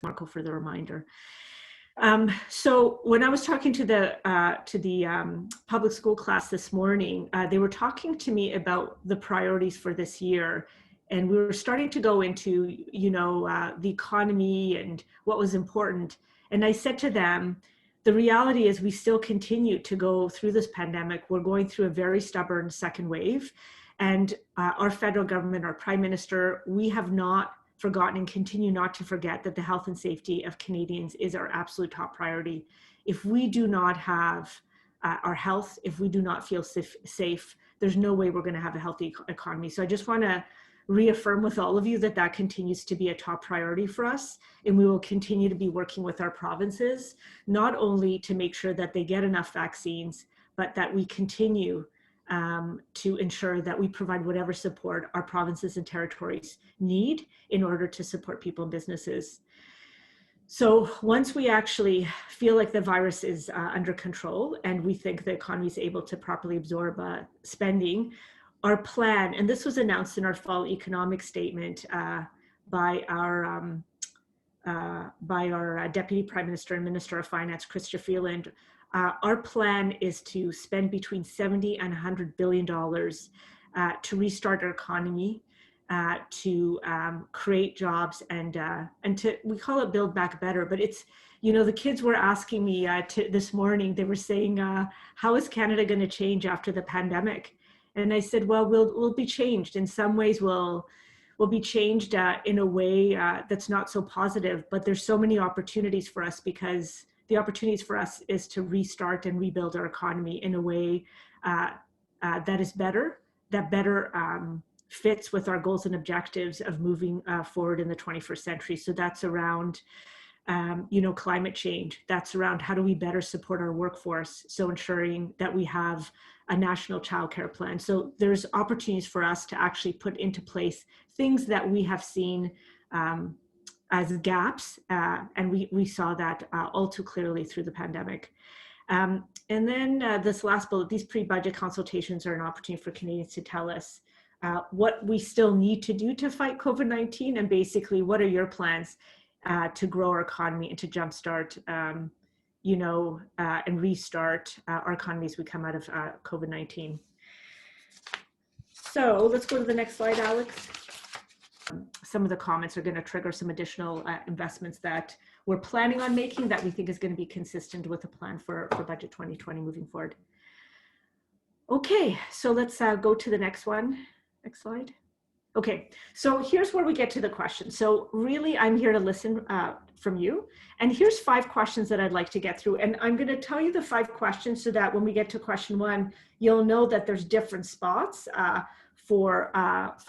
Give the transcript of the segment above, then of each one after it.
Marco for the reminder. So when I was talking to the public school class this morning, they were talking to me about the priorities for this year. And we were starting to go into, the economy and what was important. And I said to them, the reality is we still continue to go through this pandemic. We're going through a very stubborn second wave. And our federal government, our Prime Minister, we have not forgotten and continue not to forget that the health and safety of Canadians is our absolute top priority. If we do not have our health, if we do not feel safe, there's no way we're going to have a healthy economy. So I just want to reaffirm with all of you that that continues to be a top priority for us, and we will continue to be working with our provinces, not only to make sure that they get enough vaccines, but that we continue to ensure that we provide whatever support our provinces and territories need in order to support people and businesses. So once we actually feel like the virus is under control and we think the economy is able to properly absorb spending, our plan, and this was announced in our fall economic statement by our Deputy Prime Minister and Minister of Finance, Chrystia Freeland. Our plan is to spend between $70 and $100 billion to restart our economy, to create jobs, and to, we call it Build Back Better, but it's, the kids were asking me this morning, they were saying, how is Canada going to change after the pandemic? And I said, well, we'll be changed. In some ways, we'll be changed in a way that's not so positive, but there's so many opportunities for us, because the opportunities for us is to restart and rebuild our economy in a way that is better, that better fits with our goals and objectives of moving forward in the 21st century. So that's around, climate change. That's around how do we better support our workforce. So ensuring that we have a national childcare plan. So there's opportunities for us to actually put into place things that we have seen as gaps, and we saw that all too clearly through the pandemic. And then this last bullet, these pre-budget consultations are an opportunity for Canadians to tell us what we still need to do to fight COVID-19, and basically what are your plans to grow our economy and to jumpstart, and restart our economy as we come out of COVID-19. So let's go to the next slide, Alex. Some of the comments are going to trigger some additional investments that we're planning on making that we think is going to be consistent with the plan for Budget 2020 moving forward. Okay, so let's go to the next one. Next slide. Okay, so here's where we get to the question. So really, I'm here to listen from you. And here's 5 questions that I'd like to get through. And I'm going to tell you the 5 questions so that when we get to question 1, you'll know that there's different spots for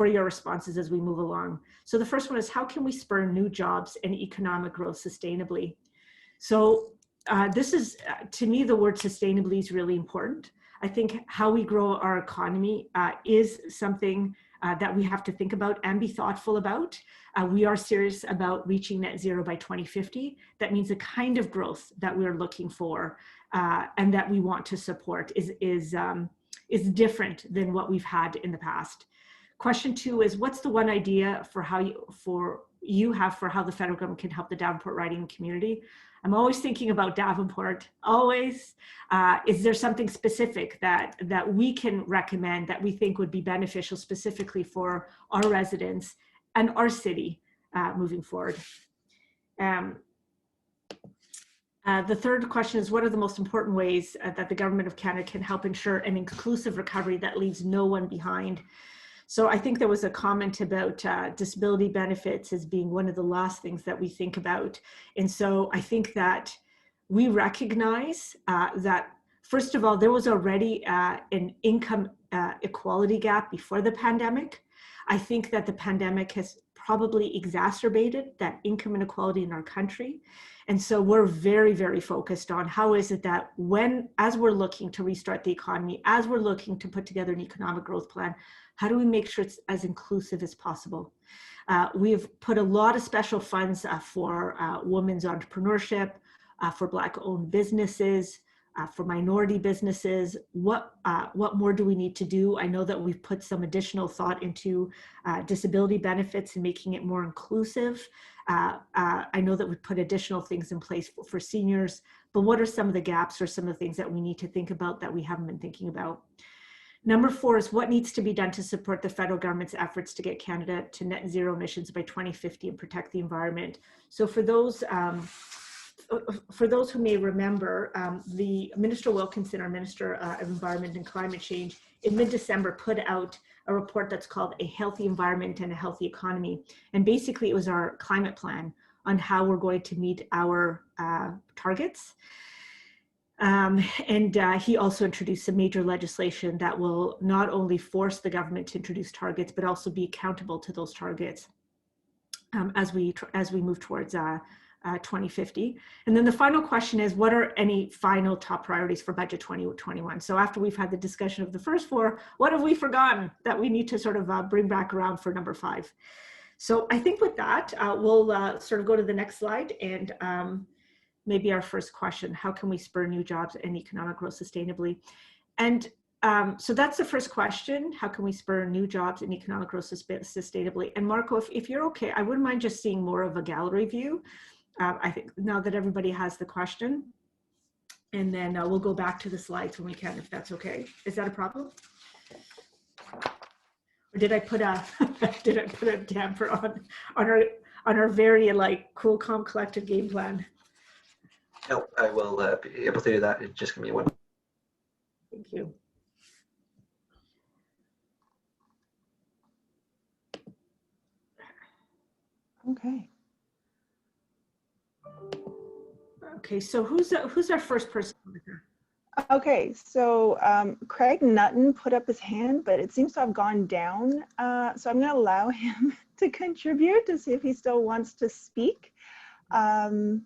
your responses as we move along. So the first one is, how can we spur new jobs and economic growth sustainably? So this is, to me, the word sustainably is really important. I think how we grow our economy is something that we have to think about and be thoughtful about. We are serious about reaching net zero by 2050. That means the kind of growth that we're looking for and that we want to support is different than what we've had in the past. Question 2 is, what's the one idea for how you have for how the federal government can help the Davenport riding community? I'm always thinking about Davenport, always. Is there something specific that we can recommend that we think would be beneficial specifically for our residents and our city moving forward? The third question is, what are the most important ways that the Government of Canada can help ensure an inclusive recovery that leaves no one behind? So I think there was a comment about disability benefits as being one of the last things that we think about. And so I think that we recognize that, first of all, there was already an income equality gap before the pandemic. I think that the pandemic has probably exacerbated that income inequality in our country. And so we're very, very focused on how is it that as we're looking to restart the economy, as we're looking to put together an economic growth plan, how do we make sure it's as inclusive as possible? We've put a lot of special funds for women's entrepreneurship, for Black-owned businesses, for minority businesses. What more do we need to do? I know that we've put some additional thought into disability benefits and making it more inclusive. I know that we've put additional things in place for seniors, but what are some of the gaps or some of the things that we need to think about that we haven't been thinking about? Number 4 is what needs to be done to support the federal government's efforts to get Canada to net zero emissions by 2050 and protect the environment. So for those who may remember, the Minister Wilkinson, our Minister of Environment and Climate Change, in mid-December put out a report that's called A Healthy Environment and a Healthy Economy. And basically it was our climate plan on how we're going to meet our targets. He also introduced some major legislation that will not only force the government to introduce targets, but also be accountable to those targets as we move towards 2050. And then the final question is, what are any final top priorities for budget 2021? So after we've had the discussion of the first 4, what have we forgotten that we need to sort of bring back around for number 5? So I think with that, we'll sort of go to the next slide and maybe our first question: how can we spur new jobs and economic growth sustainably? And so that's the first question: how can we spur new jobs and economic growth sustainably? And Marco, if you're okay, I wouldn't mind just seeing more of a gallery view. I think now that everybody has the question, and then we'll go back to the slides when we can, if that's okay. Is that a problem? Or did I put a damper on our very like cool, calm, collected game plan? No, I will be able to do that. Just give me one. Thank you. Okay. Okay, so who's our first person? Okay, so Craig Nutton put up his hand, but it seems to have gone down. So I'm going to allow him to contribute to see if he still wants to speak and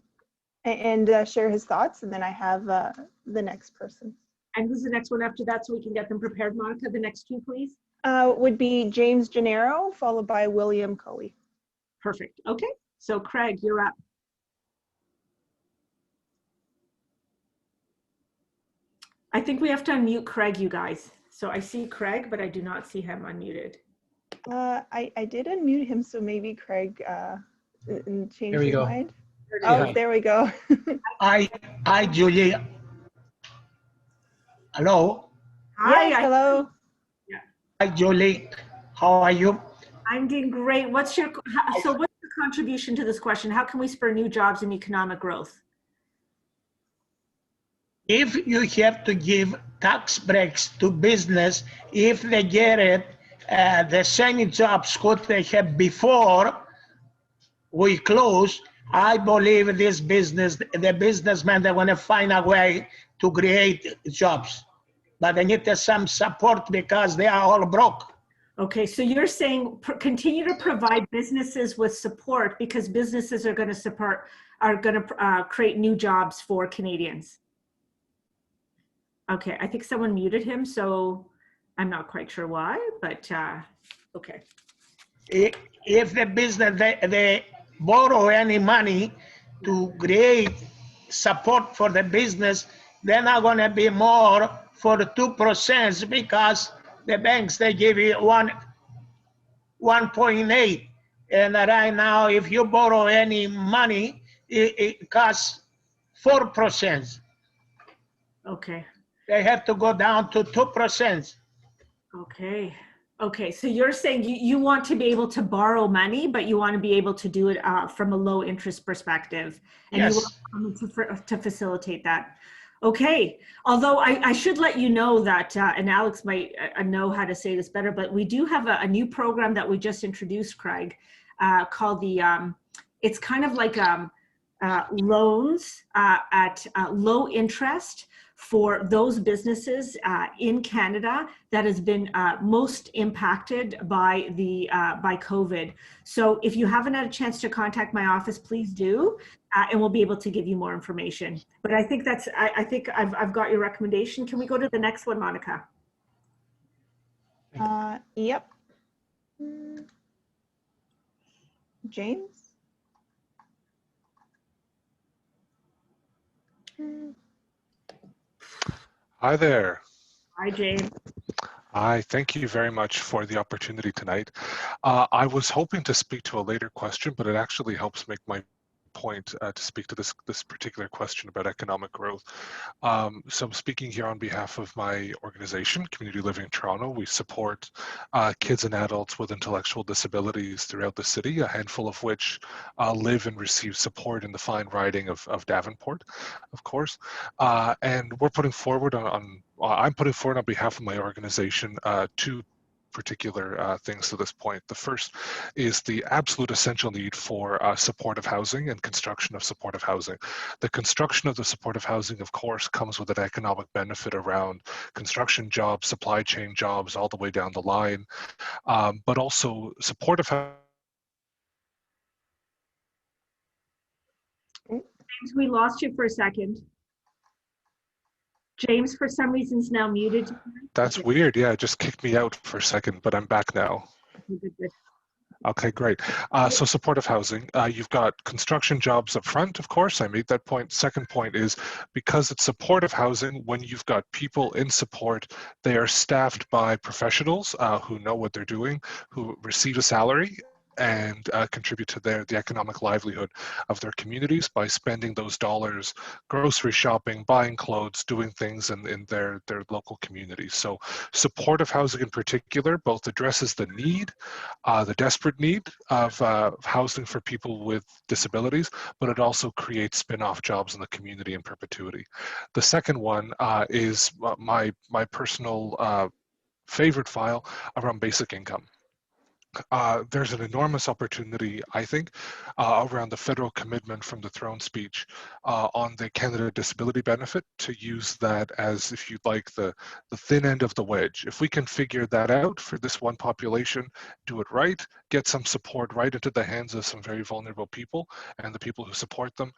share his thoughts. And then I have the next person. And who's the next one after that, so we can get them prepared? Monica, the next 2, please. Would be James Gennaro, followed by William Coey. Perfect. Okay, so Craig, you're up. I think we have to unmute Craig, you guys. So I see Craig, but I do not see him unmuted. I did unmute him, so maybe Craig changed his mind. Oh, there we go. Hi, Julie. Hello. Hi. Yes, hello. Hi, Julie. How are you? I'm doing great. What's your contribution to this question? How can we spur new jobs and economic growth? If you have to give tax breaks to business, if they get it, the same jobs what they had before we close, I believe this business, the businessmen, they want to find a way to create jobs. But they need some support because they are all broke. Okay, so you're saying continue to provide businesses with support because businesses are going to create new jobs for Canadians. Okay, I think someone muted him, so I'm not quite sure why, but okay. If the business, they borrow any money to create support for the business, they're not going to be more for the 2% because the banks, they give you 1.8. And right now, if you borrow any money, it costs 4%. Okay. They have to go down to 2%. Okay. Okay. So you're saying you want to be able to borrow money, but you want to be able to do it from a low interest perspective. And yes. You want to facilitate that. Okay. Although I should let you know that, and Alex might know how to say this better, but we do have a new program that we just introduced, Craig, called it's kind of like loans at low interest for those businesses in Canada that has been most impacted by by COVID. So if you haven't had a chance to contact my office, please do, and we'll be able to give you more information. But I think I think I've got your recommendation. Can we go to the next one, Monica? Yep. James? Hi there. Hi, James. Hi, thank you very much for the opportunity tonight. I was hoping to speak to a later question, but it actually helps make my point to speak to this particular question about economic growth. So I'm speaking here on behalf of my organization, Community Living Toronto. We support kids and adults with intellectual disabilities throughout the city, a handful of which live and receive support in the fine riding of Davenport, of course. And we're putting forward I'm putting forward on behalf of my organization two particular things to this point. The first is the absolute essential need for supportive housing and construction of supportive housing. The construction of the supportive housing, of course, comes with an economic benefit around construction jobs, supply chain jobs, all the way down the line, but also supportive housing. James, we lost you for a second. James, for some reason, is now muted. That's weird. Yeah, it just kicked me out for a second, but I'm back now. Good. Okay, great. So supportive housing, you've got construction jobs up front, of course, I made that point. Second point is because it's supportive housing, when you've got people in support, they are staffed by professionals who know what they're doing, who receive a salary and contribute to the economic livelihood of their communities by spending those dollars grocery shopping, buying clothes, doing things in their local communities. So supportive housing in particular both addresses the need, the desperate need of housing for people with disabilities, but it also creates spin-off jobs in the community in perpetuity. The second one is my personal favorite file around basic income. There's an enormous opportunity, I think, around the federal commitment from the throne speech on the Canada Disability Benefit to use that as, if you'd like, the thin end of the wedge. If we can figure that out for this one population, do it right, get some support right into the hands of some very vulnerable people and the people who support them,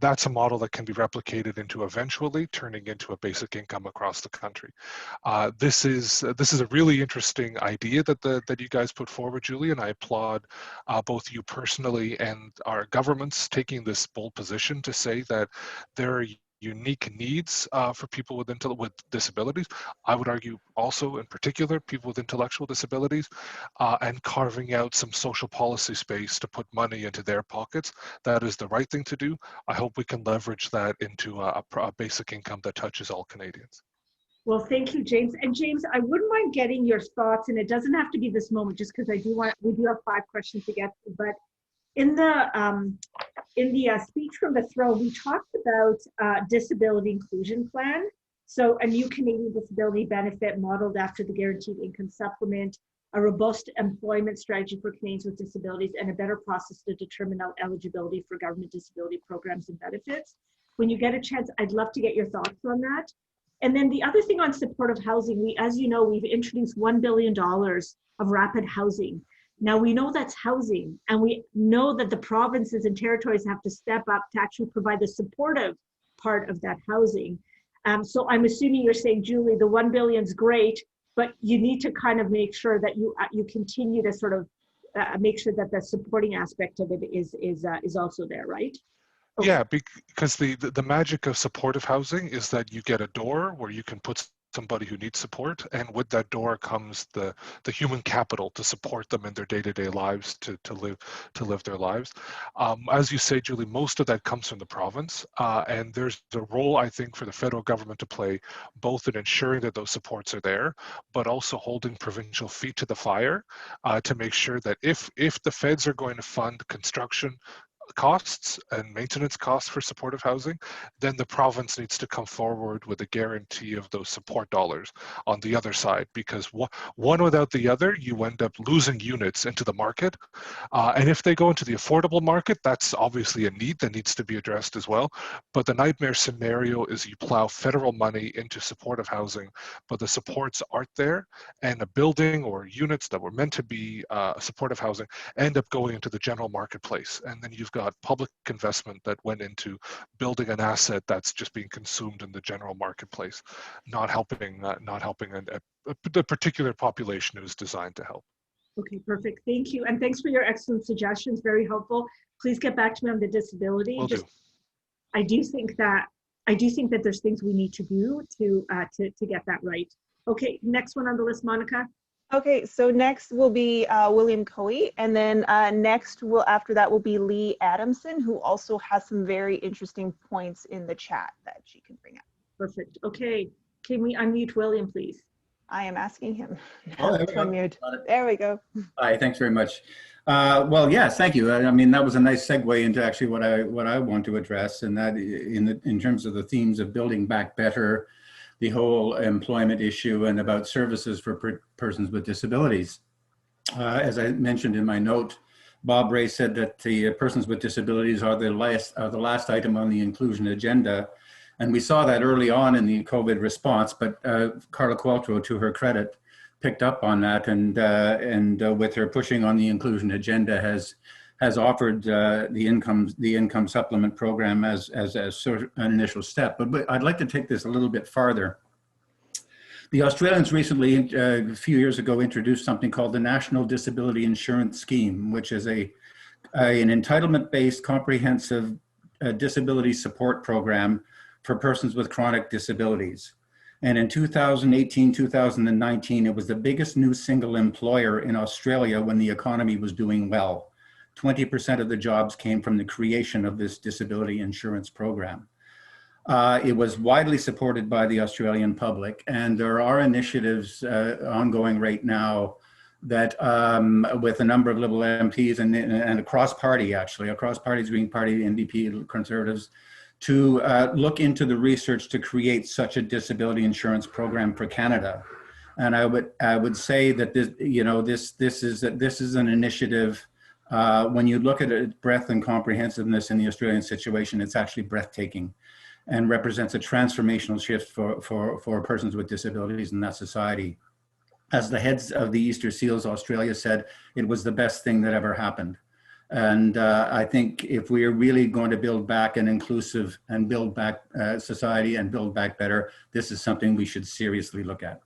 that's a model that can be replicated into eventually turning into a basic income across the country. This is a really interesting idea that you guys put forward, Julie, and I applaud both you personally and our governments taking this bold position to say that there are unique needs for people with disabilities. I would argue also in particular people with intellectual disabilities, and carving out some social policy space to put money into their pockets. That is the right thing to do. I hope we can leverage that into a basic income that touches all Canadians. Well, thank you, James. And James, I wouldn't mind getting your thoughts, and it doesn't have to be this moment, just because we do have 5 questions to get to. But in the speech from the throne, we talked about disability inclusion plan. So a new Canadian disability benefit modeled after the guaranteed income supplement, a robust employment strategy for Canadians with disabilities, and a better process to determine eligibility for government disability programs and benefits. When you get a chance, I'd love to get your thoughts on that. And then the other thing on supportive housing, as you know, we've introduced $1 billion of rapid housing. Now we know that's housing, and we know that the provinces and territories have to step up to actually provide the supportive part of that housing. So I'm assuming you're saying, Julie, the $1 billion is great, but you need to kind of make sure that you continue to sort of make sure that the supporting aspect of it is also there, right? Okay. Yeah, because the magic of supportive housing is that you get a door where you can put somebody who needs support, and with that door comes the human capital to support them in their day-to-day lives to live their lives. As you say, Julie, most of that comes from the province, and there's a role, I think, for the federal government to play, both in ensuring that those supports are there, but also holding provincial feet to the fire to make sure that if the feds are going to fund construction costs and maintenance costs for supportive housing, then the province needs to come forward with a guarantee of those support dollars on the other side, because one without the other, you end up losing units into the market. And if they go into the affordable market, that's obviously a need that needs to be addressed as well. But the nightmare scenario is you plow federal money into supportive housing, but the supports aren't there, and a building or units that were meant to be supportive housing end up going into the general marketplace. And then you've got public investment that went into building an asset that's just being consumed in the general marketplace, not helping the particular population who's designed to help. Okay, perfect. Thank you. And thanks for your excellent suggestions. Very helpful. Please get back to me on the disability. Will do. I do think that I do think that there's things we need to do to get that right. Okay, next one on the list, Monica. Okay, so next will be William Coey, and then next after that will be Lee Adamson, who also has some very interesting points in the chat that she can bring up. Perfect. Okay, can we unmute William, please? I am asking him Oh, there we to go. unmute. Got it. There we go. Hi, thanks very much. Well, yes, thank you. I mean, that was a nice segue into actually what I want to address, and that in terms of the themes of building back better, the whole employment issue, and about services for persons with disabilities. As I mentioned in my note, Bob Ray said that the persons with disabilities are the last item on the inclusion agenda. And we saw that early on in the COVID response, but Carla Qualtrough, to her credit, picked up on that, and with her pushing on the inclusion agenda, has offered the income supplement program as sort of an initial step. But I'd like to take this a little bit farther. The Australians recently, a few years ago, introduced something called the National Disability Insurance Scheme, which is an entitlement-based comprehensive disability support program for persons with chronic disabilities. And in 2018, 2019, it was the biggest new single employer in Australia when the economy was doing well. 20% of the jobs came from the creation of this disability insurance program. It was widely supported by the Australian public, and there are initiatives ongoing right now that with a number of Liberal MPs and across party, actually, across parties, Green Party, NDP, Conservatives, to look into the research to create such a disability insurance program for Canada. And I would say that this is an initiative. When you look at its breadth and comprehensiveness in the Australian situation, it's actually breathtaking, and represents a transformational shift for persons with disabilities in that society. As the heads of the Easter Seals Australia said, it was the best thing that ever happened. And I think if we are really going to build back an inclusive and build back society and build back better, this is something we should seriously look at.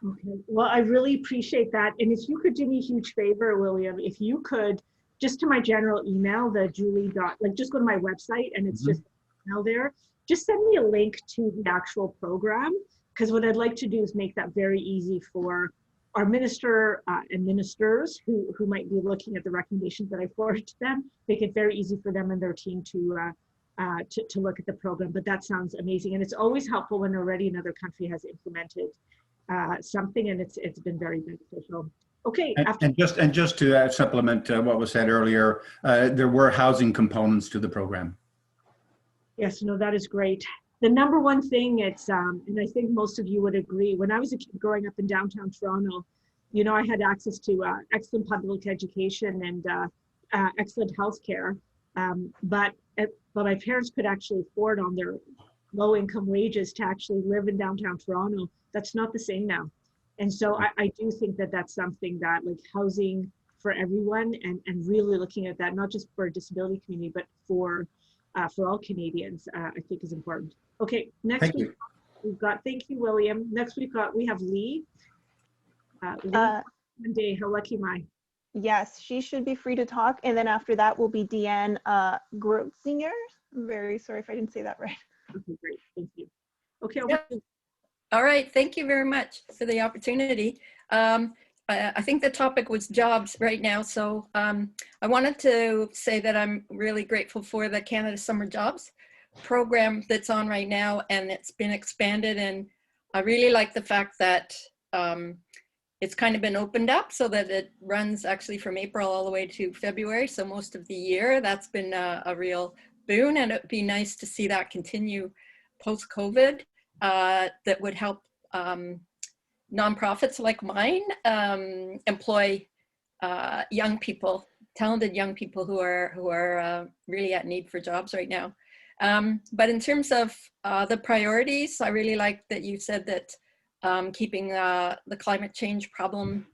Okay, well, I really appreciate that. And if you could do me a huge favor, William, if you could, just to my general email, the Julie just go to my website, and it's just email there. Just send me a link to the actual program, because what I'd like to do is make that very easy for our minister and ministers who might be looking at the recommendations that I forward to them. Make it very easy for them and their team to look at the program. But that sounds amazing, and it's always helpful when already another country has implemented something, and it's been very beneficial. Okay. And just to supplement what was said earlier, there were housing components to the program. Yes, no, that is great. The number one thing, and I think most of you would agree, when I was a kid growing up in downtown Toronto, I had access to excellent public education and excellent healthcare, but my parents could actually afford on their low income wages to actually live in downtown Toronto. That's not the same now. And so I do think that that's something that, like, housing for everyone, and really looking at that, not just for a disability community, but for all Canadians, I think is important. Okay, next week we've got, thank you, William. Next week we have Lee. Monday, how lucky am I? Yes, she should be free to talk. And then after that will be Deanne Grotzinger. I'm very sorry if I didn't say that right. Okay, great, thank you. Okay. All right, thank you very much for the opportunity. I think the topic was jobs right now, so I wanted to say that I'm really grateful for the Canada Summer Jobs program that's on right now, and it's been expanded, and I really like the fact that it's kind of been opened up so that it runs actually from April all the way to February, so most of the year. That's been a real boon, and it'd be nice to see that continue post-COVID. That would help nonprofits like mine employ young people, talented young people who are really at need for jobs right now. But in terms of the priorities, I really like that you said that keeping the climate change problem,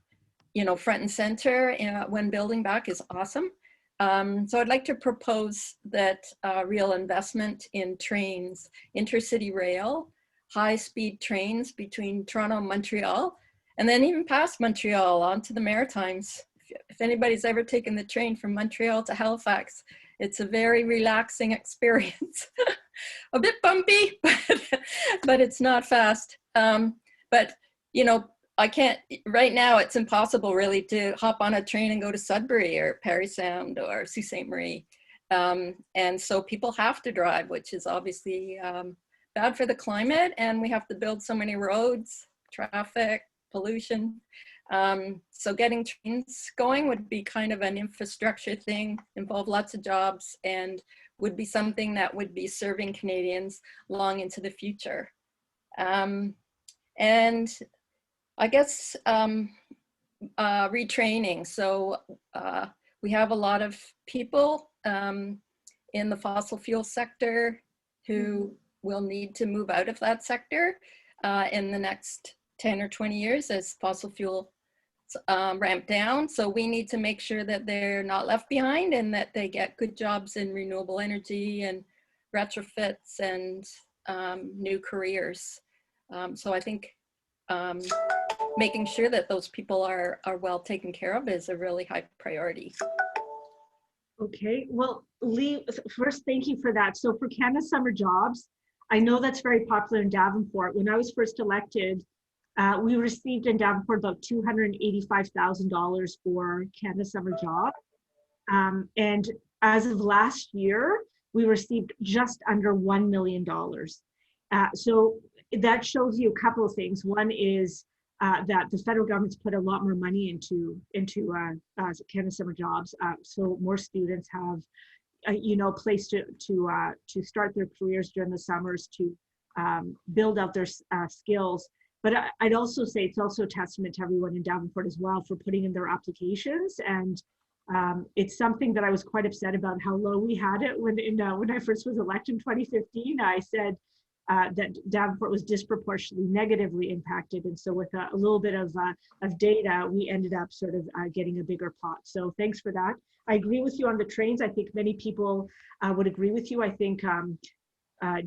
front and center when building back is awesome. So I'd like to propose that real investment in trains, intercity rail, high-speed trains between Toronto and Montreal, and then even past Montreal onto the Maritimes. If anybody's ever taken the train from Montreal to Halifax, it's a very relaxing experience. a bit bumpy, but it's not fast. But, you know, I can't, right now it's impossible really to hop on a train and go to Sudbury or Parry Sound or Sault Ste. Marie. And so people have to drive, which is obviously bad for the climate, and we have to build so many roads, traffic, pollution. So getting trains going would be kind of an infrastructure thing, involve lots of jobs, and would be something that would be serving Canadians long into the future. And I guess retraining. So we have a lot of people in the fossil fuel sector who will need to move out of that sector in the next 10 or 20 years as fossil fuel ramp down. So we need to make sure that they're not left behind and that they get good jobs in renewable energy and retrofits and new careers. So I think making sure that those people are well taken care of is a really high priority. Okay, well, Lee, first, thank you for that. So for Canada Summer Jobs, I know that's very popular in Davenport. When I was first elected, we received in Davenport about $285,000 for Canada Summer Job. And as of last year, we received just under $1 million. So that shows you a couple of things. One is that the federal government's put a lot more money into Canada Summer Jobs, so more students have a place to start their careers during the summers, to build out their skills. But I'd also say it's also a testament to everyone in Davenport as well for putting in their applications. And it's something that I was quite upset about how low we had it when I first was elected in 2015. I said that Davenport was disproportionately negatively impacted. And so with a little bit of data, we ended up sort of getting a bigger pot. So thanks for that. I agree with you on the trains. I think many people would agree with you. I think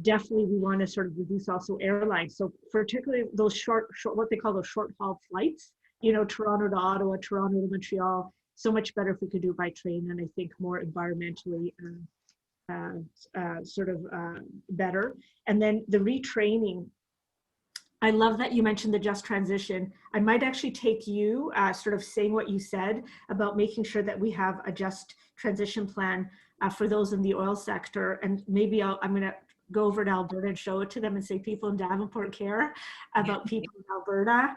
definitely we want to sort of reduce also airlines. So particularly those short, what they call those short haul flights, Toronto to Ottawa, Toronto to Montreal, so much better if we could do it by train, and I think more environmentally better. And then the retraining, I love that you mentioned the just transition. I might actually take you sort of saying what you said about making sure that we have a just transition plan for those in the oil sector. And maybe I'm going to go over to Alberta and show it to them and say people in Davenport care about people in Alberta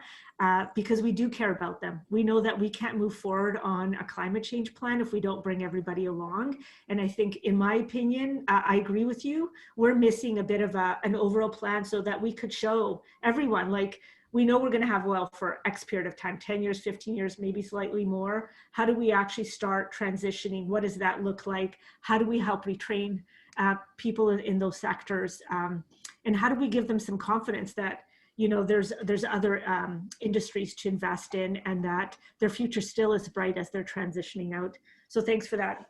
because we do care about them. We know that we can't move forward on a climate change plan if we don't bring everybody along. And I think, in my opinion, I agree with you. We're missing a bit of an overall plan so that we could show everyone, like, we know we're going to have oil for X period of time, 10 years, 15 years, maybe slightly more. How do we actually start transitioning? What does that look like? How do we help retrain people in those sectors? And how do we give them some confidence that, there's other industries to invest in and that their future still is bright as they're transitioning out? So thanks for that.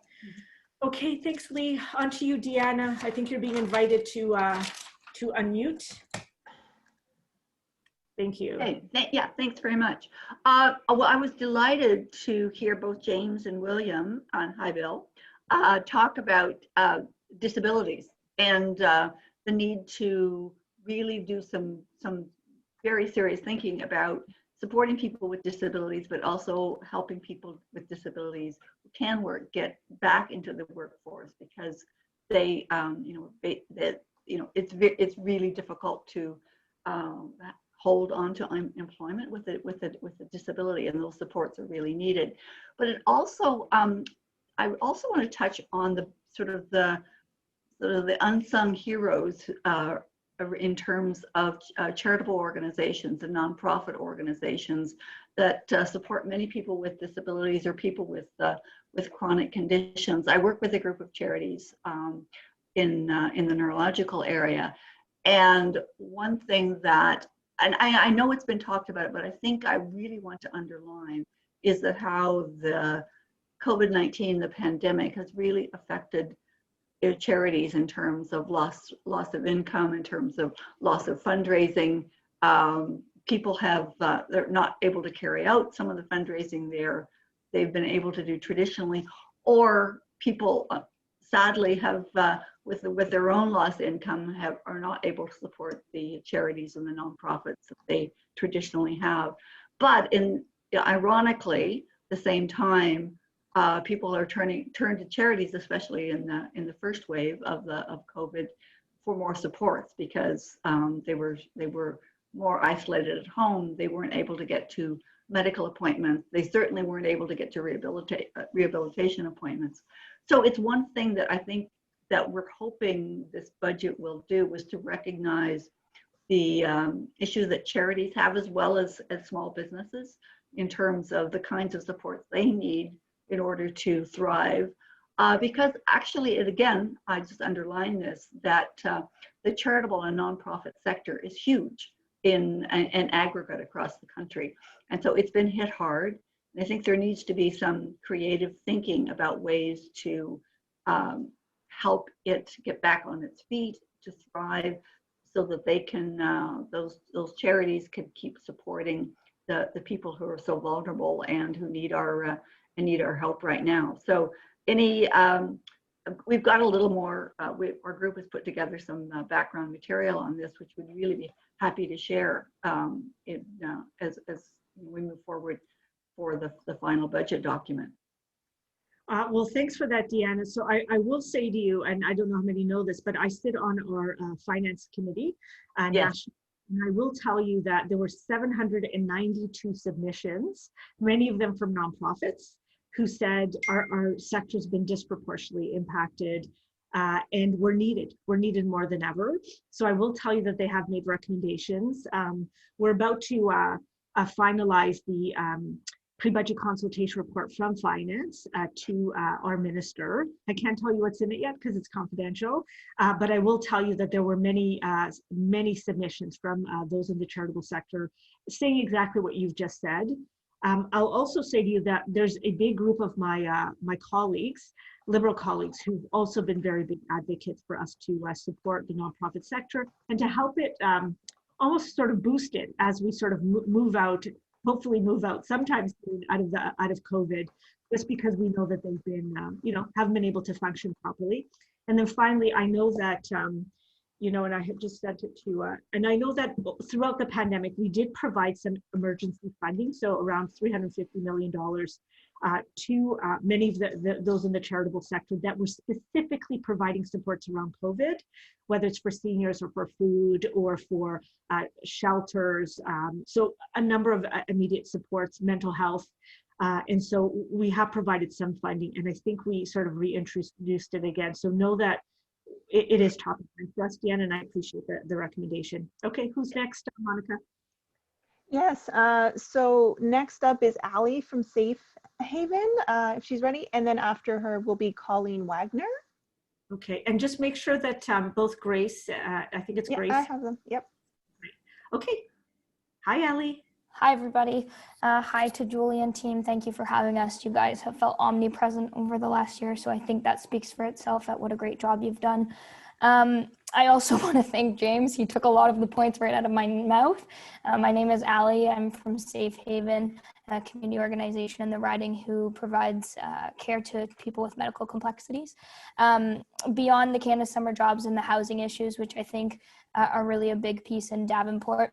Okay, thanks, Lee. On to you, Deanna. I think you're being invited to unmute. Thank you. Hey, yeah, thanks very much. Well, I was delighted to hear both James and William on Hi Bill talk about disabilities and the need to really do some very serious thinking about supporting people with disabilities, but also helping people with disabilities who can work get back into the workforce, because they, it's really difficult to hold on to employment with a disability, and those supports are really needed. But it also, I also want to touch on the sort of the unsung heroes in terms of charitable organizations and nonprofit organizations that support many people with disabilities or people with chronic conditions. I work with a group of charities in the neurological area, and one thing that, and I know it's been talked about, but I think I really want to underline is that how the COVID-19, the pandemic, has really affected charities in terms of loss of income, in terms of loss of fundraising. People have, they're not able to carry out some of the fundraising they've been able to do traditionally, or people, sadly have, with their own lost income, are not able to support the charities and the nonprofits that they traditionally have. But ironically, the same time, people are turn to charities, especially in the first wave of COVID, for more supports because they were more isolated at home. They weren't able to get to medical appointments. They certainly weren't able to get to rehabilitation appointments. So it's one thing that I think that we're hoping this budget will do, was to recognize the issues that charities have as well as small businesses in terms of the kinds of supports they need in order to thrive. Because actually, again, I just underline this, that the charitable and nonprofit sector is huge in aggregate across the country. And so it's been hit hard. And I think there needs to be some creative thinking about ways to help it get back on its feet, to thrive, so that they can, those charities can keep supporting the people who are so vulnerable and who need our help right now. So we've got a little more, our group has put together some background material on this, which we'd really be happy to share as we move forward for the final budget document. Well, thanks for that, Deanna. So I will say to you, and I don't know how many know this, but I sit on our finance committee, Yes. and I will tell you that there were 792 submissions, many of them from nonprofits, who said our sector's been disproportionately impacted and we're needed more than ever. So I will tell you that they have made recommendations. We're about to finalize the pre-budget consultation report from Finance to our minister. I can't tell you what's in it yet because it's confidential, but I will tell you that there were many submissions from those in the charitable sector saying exactly what you've just said. I'll also say to you that there's a big group of my colleagues, Liberal colleagues, who've also been very big advocates for us to support the nonprofit sector and to help it almost sort of boost it as we sort of move out, hopefully move out sometime soon out of COVID, just because we know that they've been, haven't been able to function properly. And then finally, I know that, and I have just sent it to, and I know that throughout the pandemic, we did provide some emergency funding, so around $350 million to many of those in the charitable sector that were specifically providing supports around COVID, whether it's for seniors or for food or for shelters. So a number of immediate supports, mental health. And so we have provided some funding, and I think we sort of reintroduced it again. So know that it is top of mind for us, Deanna, and I appreciate the recommendation. Okay, who's next, Monica? Yes, so next up is Ali from Safe Haven, if she's ready. And then after her will be Colleen Wagner. Okay, and just make sure that both Grace, I think it's Grace. Yeah, I have them, yep. Okay, hi Ali. Hi everybody. Hi to Julie and team. Thank you for having us. You guys have felt omnipresent over the last year, so I think that speaks for itself at what a great job you've done. I also want to thank James. He took a lot of the points right out of my mouth. My name is Ali. I'm from Safe Haven, a community organization in the riding who provides care to people with medical complexities. Beyond the Canada Summer Jobs and the housing issues, which I think are really a big piece in Davenport,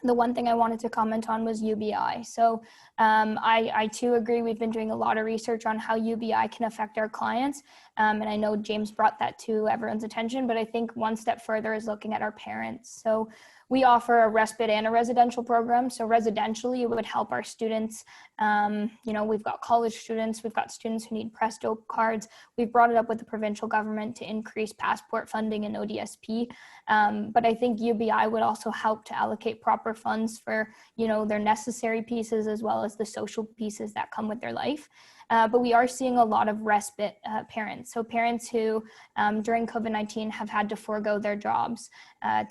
the one thing I wanted to comment on was UBI. So I too agree, we've been doing a lot of research on how UBI can affect our clients. And I know James brought that to everyone's attention, but I think one step further is looking at our parents. So we offer a respite and a residential program. So residentially, it would help our students. We've got college students, we've got students who need Presto cards. We've brought it up with the provincial government to increase passport funding and ODSP. But I think UBI would also help to allocate proper funds for, their necessary pieces as well as the social pieces that come with their life. But we are seeing a lot of respite parents. So parents who during COVID-19 have had to forego their jobs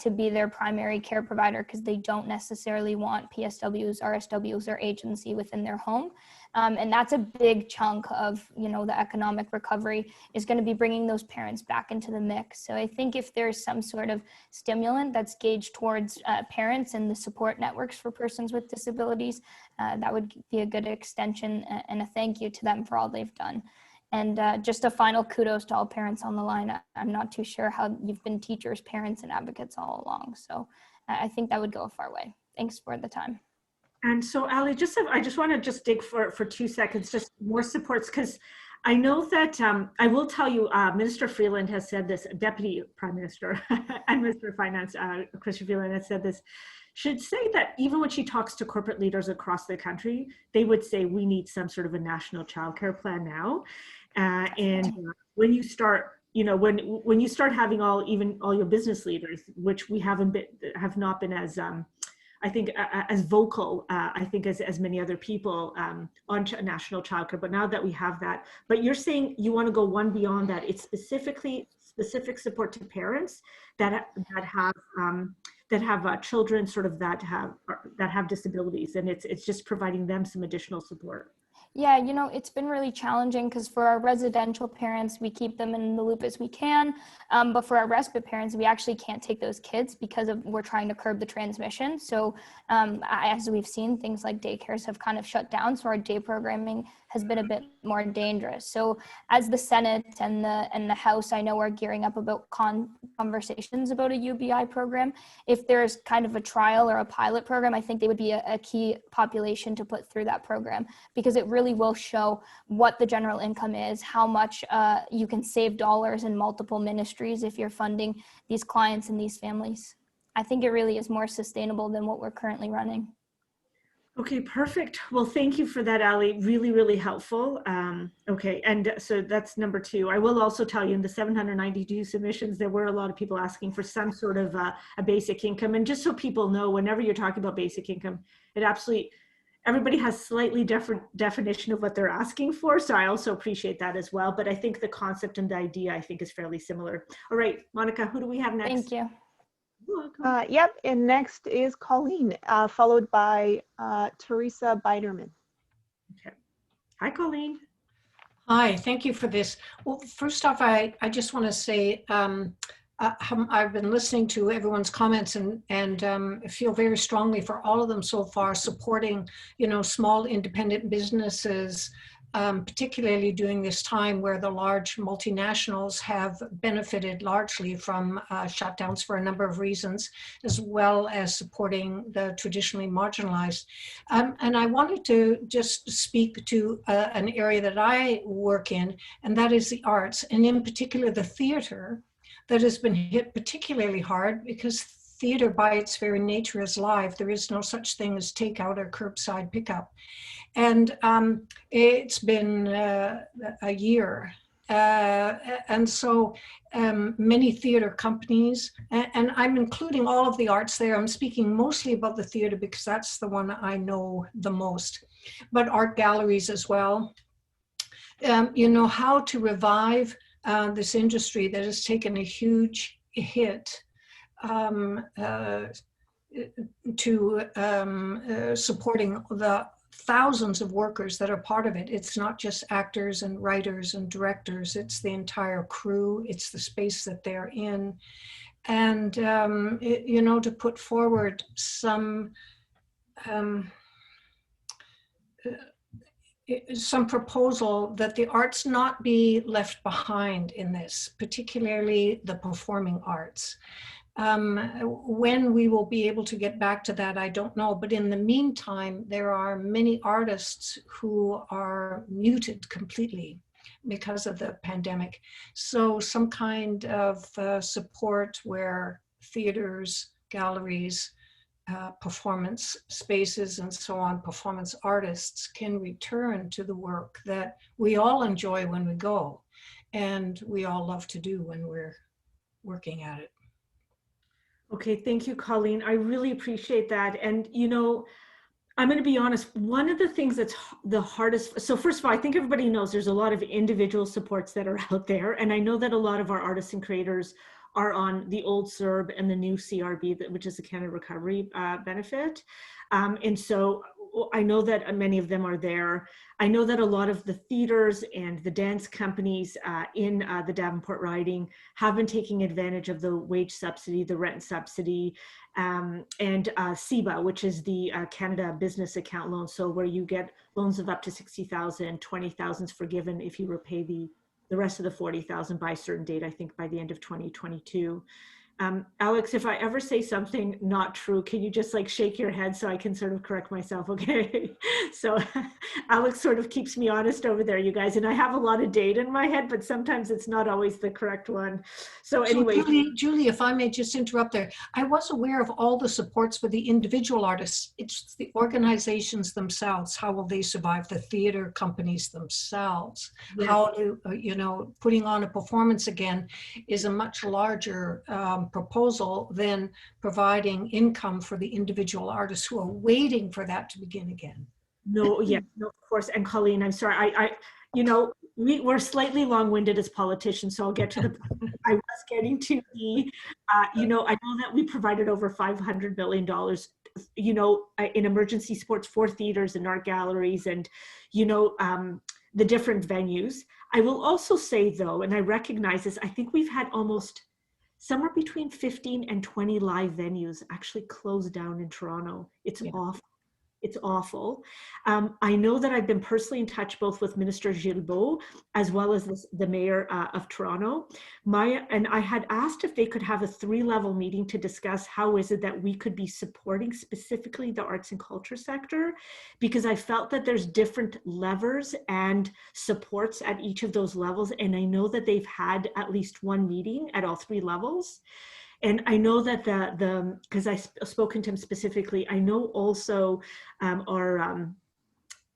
to be their primary care provider because they don't necessarily want PSWs, RSWs, or agency within their home. And that's a big chunk of, the economic recovery is going to be bringing those parents back into the mix. So I think if there's some sort of stimulant that's gauged towards parents and the support networks for persons with disabilities, that would be a good extension, and a thank you to them for all they've done. And just a final kudos to all parents on the line. I'm not too sure how you've been teachers, parents, and advocates all along. So I think that would go a far way. Thanks for the time. And so, Ali, I just want to just dig for 2 seconds, just more supports, because I know that I will tell you, Minister Freeland has said this, Deputy Prime Minister and Minister of Finance, Chrystia Freeland has said this, should say that even when she talks to corporate leaders across the country, they would say we need some sort of a national childcare plan now. When you start, when you start having all your business leaders, which we have not been as I think as vocal, I think as many other people on national childcare, but now that we have that, but you're saying you want to go one beyond that. It's specific support to parents that have children sort of that have disabilities, and it's just providing them some additional support. Yeah, it's been really challenging because for our residential parents, we keep them in the loop as we can. But for our respite parents, we actually can't take those kids because we're trying to curb the transmission. So as we've seen, things like daycares have kind of shut down. So our day programming has been a bit more dangerous. So as the Senate and the House, I know are gearing up about conversations about a UBI program. If there's kind of a trial or a pilot program, I think they would be a key population to put through that program, because it really will show what the general income is, how much you can save dollars in multiple ministries if you're funding these clients and these families. I think it really is more sustainable than what we're currently running. Okay, perfect. Well, thank you for that, Ali. Really, really helpful. Okay, and so that's number 2. I will also tell you in the 792 submissions, there were a lot of people asking for some sort of a basic income. And just so people know, whenever you're talking about basic income, everybody has slightly different definition of what they're asking for. So I also appreciate that as well. But I think the concept and the idea, I think, is fairly similar. All right, Monica, who do we have next? Thank you. Yep, and next is Colleen, followed by Teresa Biderman. Okay. Hi, Colleen. Hi, thank you for this. Well, first off, I just want to say I've been listening to everyone's comments and feel very strongly for all of them so far, supporting, small independent businesses, particularly during this time where the large multinationals have benefited largely from shutdowns for a number of reasons, as well as supporting the traditionally marginalized. And I wanted to just speak to an area that I work in, and that is the arts, and in particular the theater, that has been hit particularly hard because theater by its very nature is live. There is no such thing as takeout or curbside pickup. And it's been a year. And so many theater companies, and I'm including all of the arts there. I'm speaking mostly about the theater because that's the one I know the most, but art galleries as well. How to revive this industry that has taken a huge hit to supporting the thousands of workers that are part of it. It's not just actors and writers and directors, it's the entire crew, it's the space that they're in. And, to put forward some proposal that the arts not be left behind in this, particularly the performing arts. When we will be able to get back to that, I don't know. But in the meantime, there are many artists who are muted completely because of the pandemic. So some kind of support where theaters, galleries, performance spaces and so on, performance artists can return to the work that we all enjoy when we go and we all love to do when we're working at it. Okay, thank you, Colleen. I really appreciate that. And, I'm going to be honest, one of the things that's the hardest, so first of all, I think everybody knows there's a lot of individual supports that are out there. And I know that a lot of our artists and creators are on the old CERB and the new CRB, which is the Canada Recovery Benefit. And so I know that many of them are there. I know that a lot of the theaters and the dance companies in the Davenport riding have been taking advantage of the wage subsidy, the rent subsidy, and CEBA, which is the Canada Business Account Loan. So where you get loans of up to 60,000, 20,000 is forgiven if you repay the rest of the 40,000 by a certain date, I think by the end of 2022. Alex, if I ever say something not true, can you just like shake your head so I can sort of correct myself, okay? So Alex sort of keeps me honest over there, you guys, and I have a lot of data in my head, but sometimes it's not always the correct one. So anyway. So Julie, if I may just interrupt there, I was aware of all the supports for the individual artists. It's the organizations themselves. How will they survive? The theater companies themselves. Yes. How do, putting on a performance again is a much larger proposal than providing income for the individual artists who are waiting for that to begin again. No, yeah, no, of course. And Colleen, I'm sorry, we're slightly long-winded as politicians, so I'll get to the point I was getting to. I know that we provided over $500 million, in emergency sports for theaters and art galleries and, the different venues. I will also say though, and I recognize this, I think we've had almost somewhere between 15 and 20 live venues actually closed down in Toronto. It's awful. It's awful. I know that I've been personally in touch both with Minister Guilbeault as well as the Mayor of Toronto. And I had asked if they could have a 3-level meeting to discuss how is it that we could be supporting specifically the arts and culture sector, because I felt that there's different levers and supports at each of those levels. And I know that they've had at least one meeting at all 3 levels. And I know that because I've spoken to him specifically, I know also our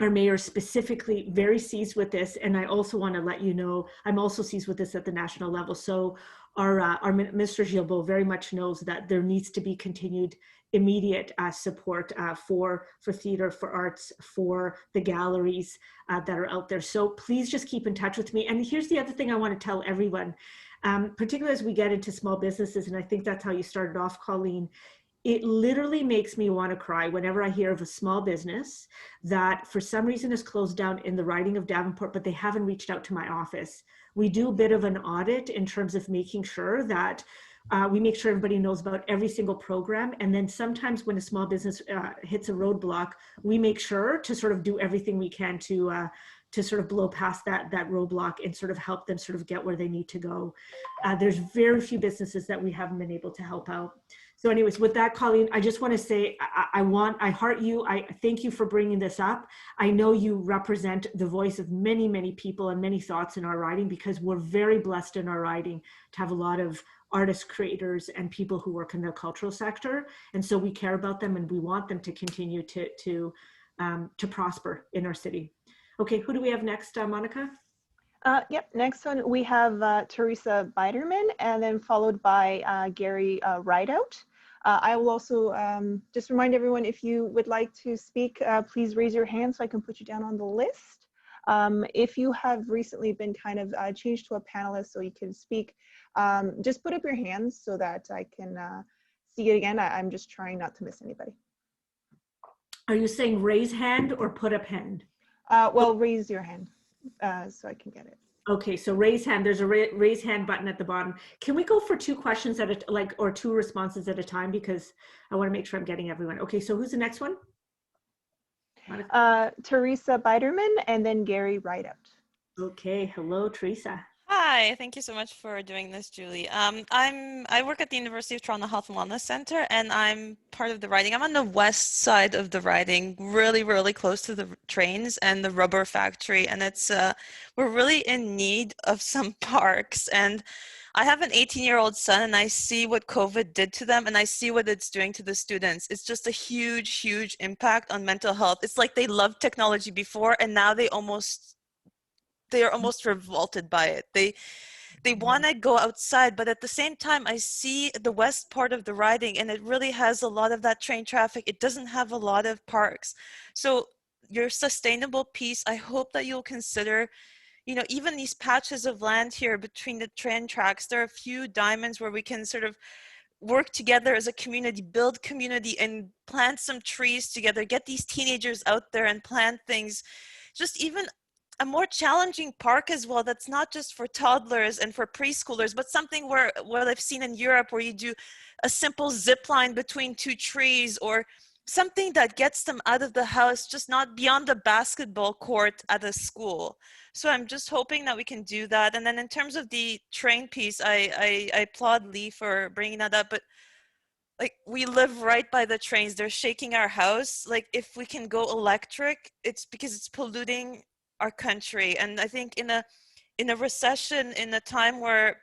mayor specifically very seized with this. And I also want to let you know, I'm also seized with this at the national level. So our Minister Guilbeault very much knows that there needs to be continued immediate support for theater, for arts, for the galleries that are out there. So please just keep in touch with me. And here's the other thing I want to tell everyone. Particularly as we get into small businesses, and I think that's how you started off, Colleen, it literally makes me want to cry whenever I hear of a small business that for some reason is closed down in the riding of Davenport, but they haven't reached out to my office. We do a bit of an audit in terms of making sure that we make sure everybody knows about every single program. And then sometimes when a small business hits a roadblock, we make sure to sort of do everything we can to sort of blow past that roadblock and sort of help them sort of get where they need to go. There's very few businesses that we haven't been able to help out. So anyways, with that, Colleen, I just want to say, I heart you. I thank you for bringing this up. I know you represent the voice of many, many people and many thoughts in our riding, because we're very blessed in our riding to have a lot of artists, creators, and people who work in the cultural sector. And so we care about them and we want them to continue to prosper in our city. Okay, who do we have next, Monica? Yep, next one we have Teresa Biderman, and then followed by Gary Rideout. I will also just remind everyone, if you would like to speak, please raise your hand so I can put you down on the list. If you have recently been kind of changed to a panelist so you can speak, just put up your hands so that I can see it again. I'm just trying not to miss anybody. Are you saying raise hand or put up hand? Well, raise your hand so I can get it. Okay, so raise hand. There's a raise hand button at the bottom. Can we go for 2 questions at a or 2 responses at a time, because I want to make sure I'm getting everyone. Okay, so who's the next one? Teresa Biderman, and then Gary Rideout. Okay, hello, Teresa. Hi, thank you so much for doing this, Julie. I work at the University of Toronto Health and Wellness Center, and I'm part of the riding. I'm on the west side of the riding, really, really close to the trains and the rubber factory, and it's we're really in need of some parks. And I have an 18-year-old son, and I see what COVID did to them, and I see what it's doing to the students. It's just a huge, huge impact on mental health. It's like they loved technology before, and now they are almost revolted by it. They want to go outside, but at the same time, I see the west part of the riding, and it really has a lot of that train traffic. It doesn't have a lot of parks. So your sustainable piece, I hope that you'll consider, even these patches of land here between the train tracks, there are a few diamonds where we can sort of work together as a community, build community, and plant some trees together, get these teenagers out there and plant things. Just even a more challenging park as well, that's not just for toddlers and for preschoolers, but something where what I've seen in Europe, where you do a simple zip line between two trees, or something that gets them out of the house, just not beyond the basketball court at a school. So I'm just hoping that we can do that. And then in terms of the train piece, I applaud Lee for bringing that up, but like, we live right by the trains. They're shaking our house. Like, if we can go electric, it's because it's polluting our country. And I think in a recession, in a time where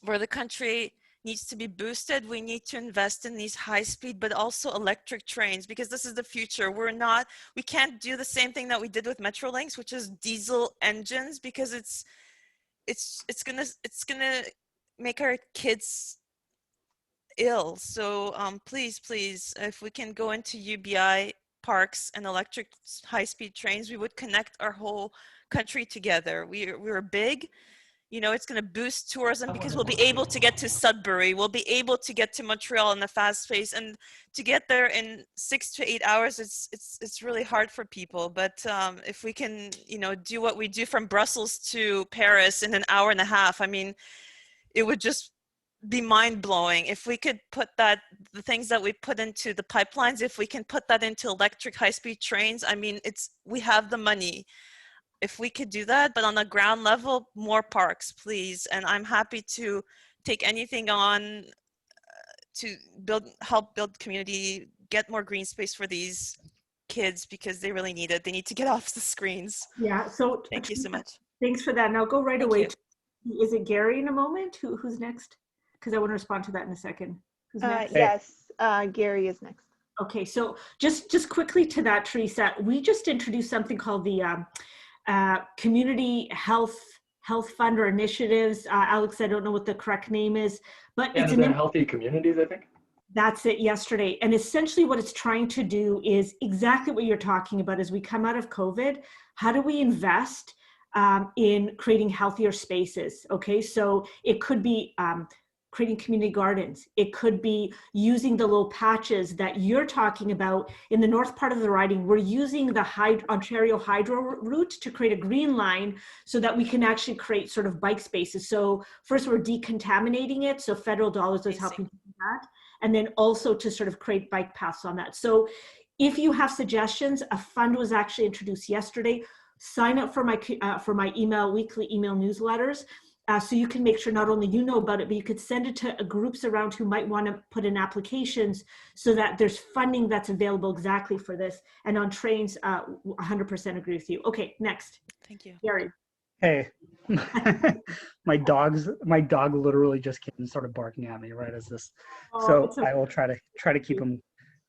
the country needs to be boosted, we need to invest in these high speed but also electric trains, because this is the future. We can't do the same thing that we did with Metrolinx, which is diesel engines, because it's gonna make our kids ill. So please, if we can go into UBI parks and electric high-speed trains, we would connect our whole country together. We're big, you know, it's going to boost tourism, because we'll be able to get to Sudbury, we'll be able to get to Montreal in a fast pace, and to get there in 6 to 8 hours, it's really hard for people. But if we can, you know, do what we do from Brussels to Paris in an hour and a half, I mean, it would just be mind-blowing. If we could put the things that we put into the pipelines, if we can put that into electric high-speed trains, I mean, we have the money. If we could do that, but on a ground level, more parks, please. And I'm happy to take anything on to help build community, get more green space for these kids, because they really need it. They need to get off the screens. Yeah, so thank you so much. Thanks for that. And I'll go right Thank away. you. Is it Gary in a moment? Who's next? Because I want to respond to that in a second. Who's next? Yes, Gary is next. Okay, so just quickly to that, Teresa, we just introduced something called the Community Health Fund or Initiatives. Alex, I don't know what the correct name is, but it's Canada Healthy Communities, I think. That's it, yesterday. And essentially what it's trying to do is exactly what you're talking about. As we come out of COVID, how do we invest in creating healthier spaces? Okay, so it could be creating community gardens. It could be using the little patches that you're talking about in the north part of the riding. We're using the Ontario Hydro route to create a green line so that we can actually create sort of bike spaces. So first we're decontaminating it, so federal dollars is helping to do that. And then also to sort of create bike paths on that. So if you have suggestions, a fund was actually introduced yesterday. Sign up for my weekly email newsletters. So you can make sure not only you know about it, but you could send it to groups around who might want to put in applications, so that there's funding that's available exactly for this. And on trains, 100% agree with you. Okay, next. Thank you. Gary. Hey, my dog literally just came and started barking at me right as this. So I will try to keep him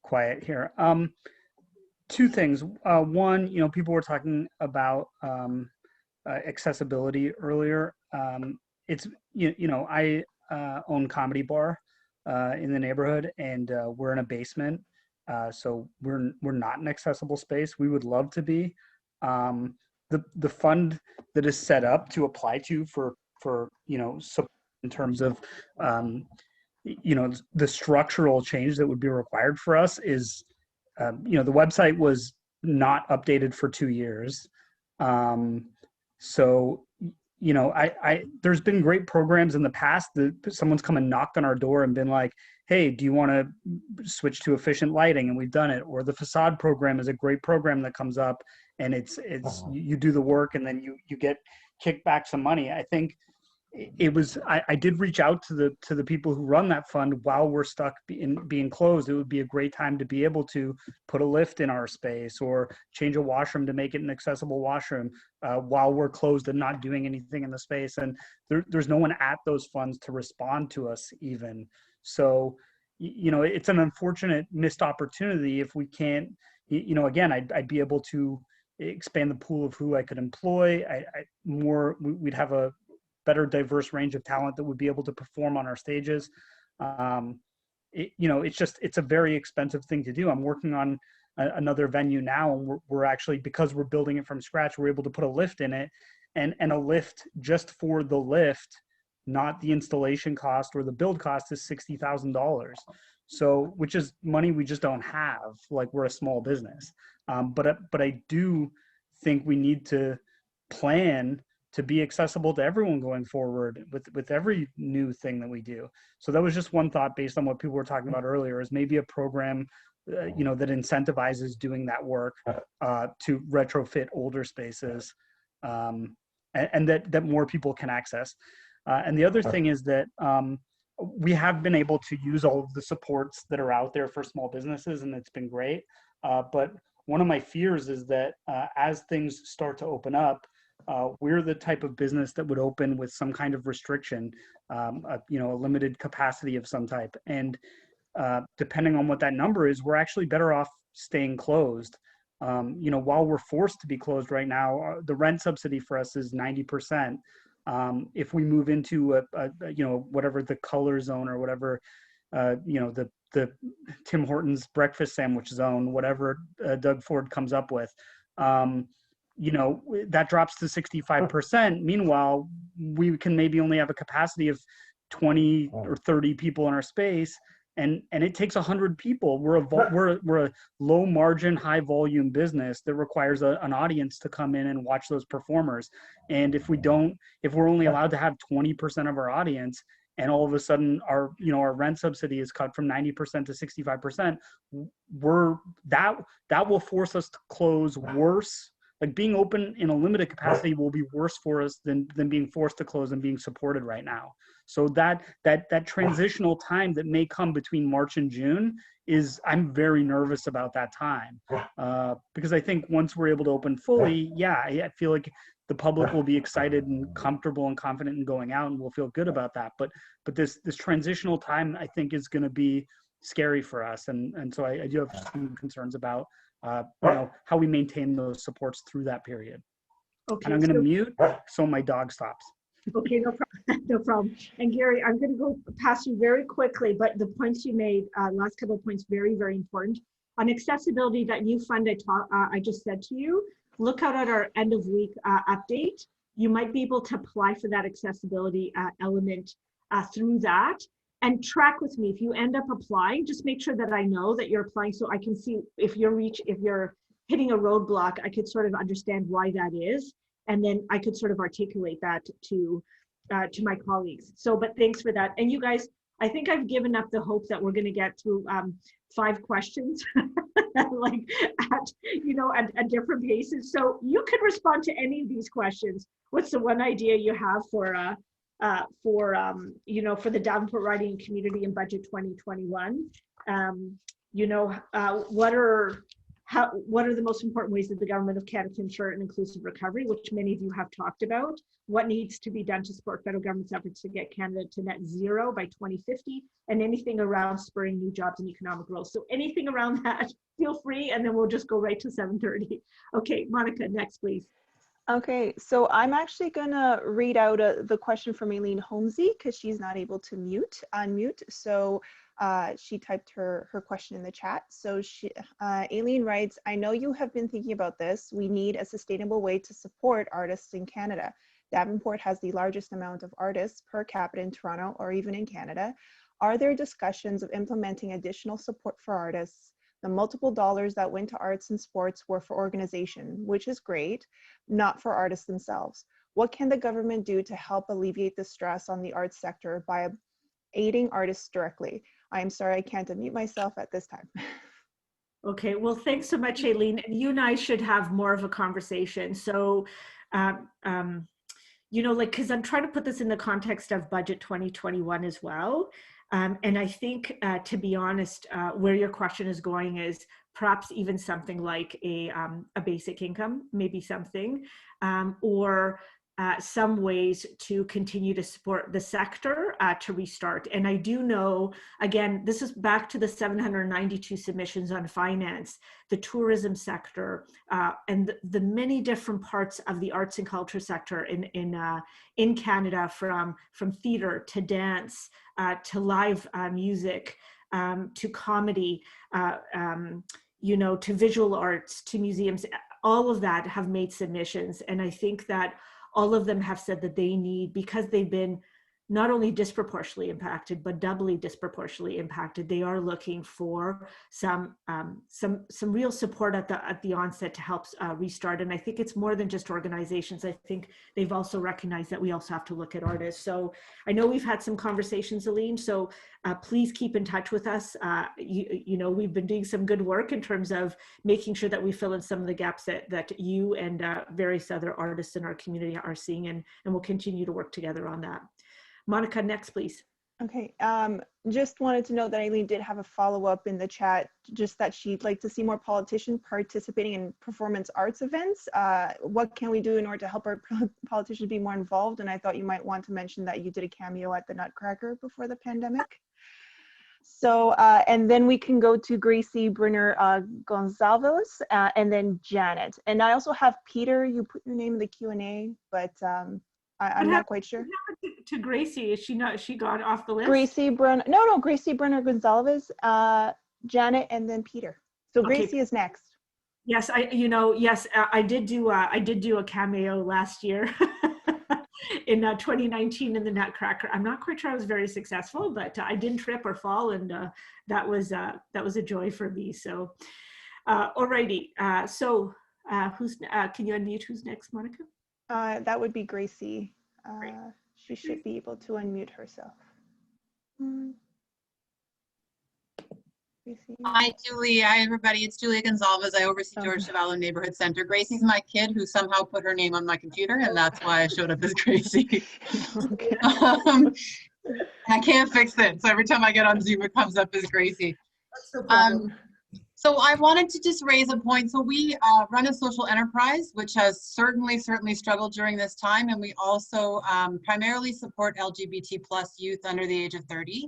quiet here. Two things. One, you know, people were talking about accessibility earlier. It's I own Comedy Bar in the neighborhood, and we're in a basement, so we're not an accessible space. We would love to be. The fund that is set up to apply to for support in terms of the structural change that would be required for us is the website was not updated for 2 years. So there's been great programs in the past that someone's come and knocked on our door and been like, hey, do you want to switch to efficient lighting? And we've done it. Or the facade program is a great program that comes up, and it's you do the work and then you get kicked back some money. I think I did reach out to the people who run that fund while we're stuck being closed. It would be a great time to be able to put a lift in our space or change a washroom to make it an accessible washroom while we're closed and not doing anything in the space. And there's no one at those funds to respond to us even. So, it's an unfortunate missed opportunity if we can't, again, I'd be able to expand the pool of who I could employ. We'd have a better diverse range of talent that would be able to perform on our stages. It's a very expensive thing to do. I'm working on another venue now, and we're actually, because we're building it from scratch, we're able to put a lift in it, and a lift just for the lift not the installation cost or the build cost is $60,000. So, which is money we just don't have, like we're a small business. But I do think we need to plan to be accessible to everyone going forward with every new thing that we do. So that was just one thought based on what people were talking about earlier, is maybe a program, that incentivizes doing that work to retrofit older spaces, and that more people can access. And the other thing is that we have been able to use all of the supports that are out there for small businesses, and it's been great. But one of my fears is that as things start to open up, we're the type of business that would open with some kind of restriction, a limited capacity of some type. And depending on what that number is, we're actually better off staying closed. While we're forced to be closed right now, the rent subsidy for us is 90%. If we move into whatever the color zone or whatever, the Tim Hortons breakfast sandwich zone, whatever Doug Ford comes up with, that drops to 65%. Meanwhile, we can maybe only have a capacity of 20 or 30 people in our space, and it takes 100 people. We're a low margin, high volume business that requires an audience to come in and watch those performers. And if we're only allowed to have 20% of our audience, and all of a sudden our rent subsidy is cut from 90% to 65%, that will force us to close worse. Like being open in a limited capacity will be worse for us than being forced to close and being supported right now. So that transitional time that may come between March and June I'm very nervous about that time, because I think once we're able to open fully, I feel like the public will be excited and comfortable and confident in going out, and we'll feel good about that. But this transitional time, I think, is going to be scary for us, and so I do have some concerns about how we maintain those supports through that period. Okay, and I'm going to mute so my dog stops. Okay, no problem. No problem. And Gary, I'm going to go past you very quickly, but the points you made, last couple of points, very, very important. On accessibility, that new fund I just said to you, look out at our end of week update. You might be able to apply for that accessibility element through that. And track with me. If you end up applying, just make sure that I know that you're applying, so I can see if you're hitting a roadblock, I could sort of understand why that is, and then I could sort of articulate that to my colleagues. So, but thanks for that. And you guys, I think I've given up the hope that we're going to get through 5 questions, like at different paces. So you can respond to any of these questions. What's the one idea you have for the Davenport Riding Community and Budget 2021? What are the most important ways that the Government of Canada can ensure an inclusive recovery, which many of you have talked about? What needs to be done to support federal government's efforts to get Canada to net zero by 2050, and anything around spurring new jobs and economic growth? So anything around that, feel free, and then we'll just go right to 7:30. Okay, Monica, next, please. Okay, so I'm actually going to read out the question from Aileen Holmesy because she's not able to unmute. So she typed her question in the chat. So Aileen writes, I know you have been thinking about this. We need a sustainable way to support artists in Canada. Davenport has the largest amount of artists per capita in Toronto or even in Canada. Are there discussions of implementing additional support for artists? The multiple dollars that went to arts and sports were for organization, which is great, not for artists themselves. What can the government do to help alleviate the stress on the arts sector by aiding artists directly? I am sorry I can't unmute myself at this time. Okay, well, thanks so much, Aileen. And you and I should have more of a conversation. So, because I'm trying to put this in the context of Budget 2021 as well. And I think, to be honest, where your question is going is perhaps even something like a basic income, maybe something, or some ways to continue to support the sector to restart. And I do know, again, this is back to the 792 submissions on finance, the tourism sector, and the many different parts of the arts and culture sector in Canada, from theater to dance, to live music, to comedy, to visual arts, to museums. All of that have made submissions. And I think that all of them have said that they need, because they've been not only disproportionately impacted, but doubly disproportionately impacted. They are looking for some real support at the onset to help restart. And I think it's more than just organizations. I think they've also recognized that we also have to look at artists. So I know we've had some conversations, Aline, so please keep in touch with us. You know, we've been doing some good work in terms of making sure that we fill in some of the gaps that you and various other artists in our community are seeing, and we'll continue to work together on that. Monica, next, please. Okay, just wanted to know that Eileen did have a follow-up in the chat, just that she'd like to see more politicians participating in performance arts events. What can we do in order to help our politicians be more involved? And I thought you might want to mention that you did a cameo at the Nutcracker before the pandemic. So, and then we can go to Gracie Brunner Gonzalez, and then Janet. And I also have Peter, you put your name in the Q&A, but I'm not quite sure. To Gracie, is she not? She got off the list. Gracie Brunner, no, Gracie Brunner Gonzalez, Janet, and then Peter. So Gracie Okay. is next. Yes, I did do a cameo last year in 2019 in the Nutcracker. I'm not quite sure I was very successful, but I didn't trip or fall, and that was a joy for me. So, alrighty. So, can you unmute? Who's next, Monica? That would be Gracie. She should be able to unmute herself. Gracie. Hi, Julie. Hi, everybody. It's Julia Gonzalez. I oversee George Chavallo Neighborhood Center. Gracie's my kid who somehow put her name on my computer, and that's why I showed up as Gracie. Okay. I can't fix it. So every time I get on Zoom, it comes up as Gracie. That's no problem. So I wanted to just raise a point. So we run a social enterprise, which has certainly struggled during this time. And we also primarily support LGBT+ youth under the age of 30.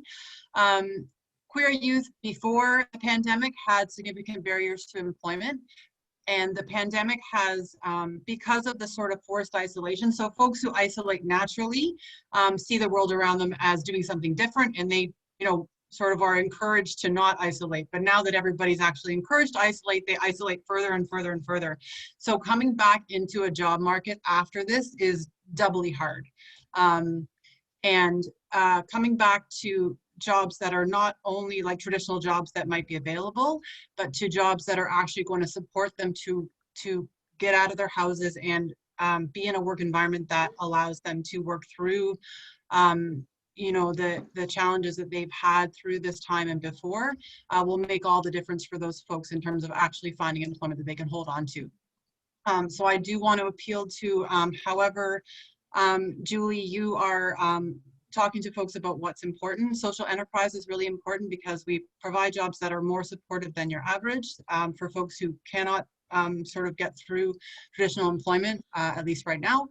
Queer youth before the pandemic had significant barriers to employment. And the pandemic has, because of the sort of forced isolation, so folks who isolate naturally see the world around them as doing something different, and they, sort of are encouraged to not isolate. But now that everybody's actually encouraged to isolate, they isolate further and further and further. So coming back into a job market after this is doubly hard. And coming back to jobs that are not only like traditional jobs that might be available, but to jobs that are actually going to support them to get out of their houses and be in a work environment that allows them to work through the challenges that they've had through this time and before will make all the difference for those folks in terms of actually finding employment that they can hold on to. So I do want to appeal to, however, Julie, you are talking to folks about what's important. Social enterprise is really important because we provide jobs that are more supportive than your average for folks who cannot sort of get through traditional employment, at least right now.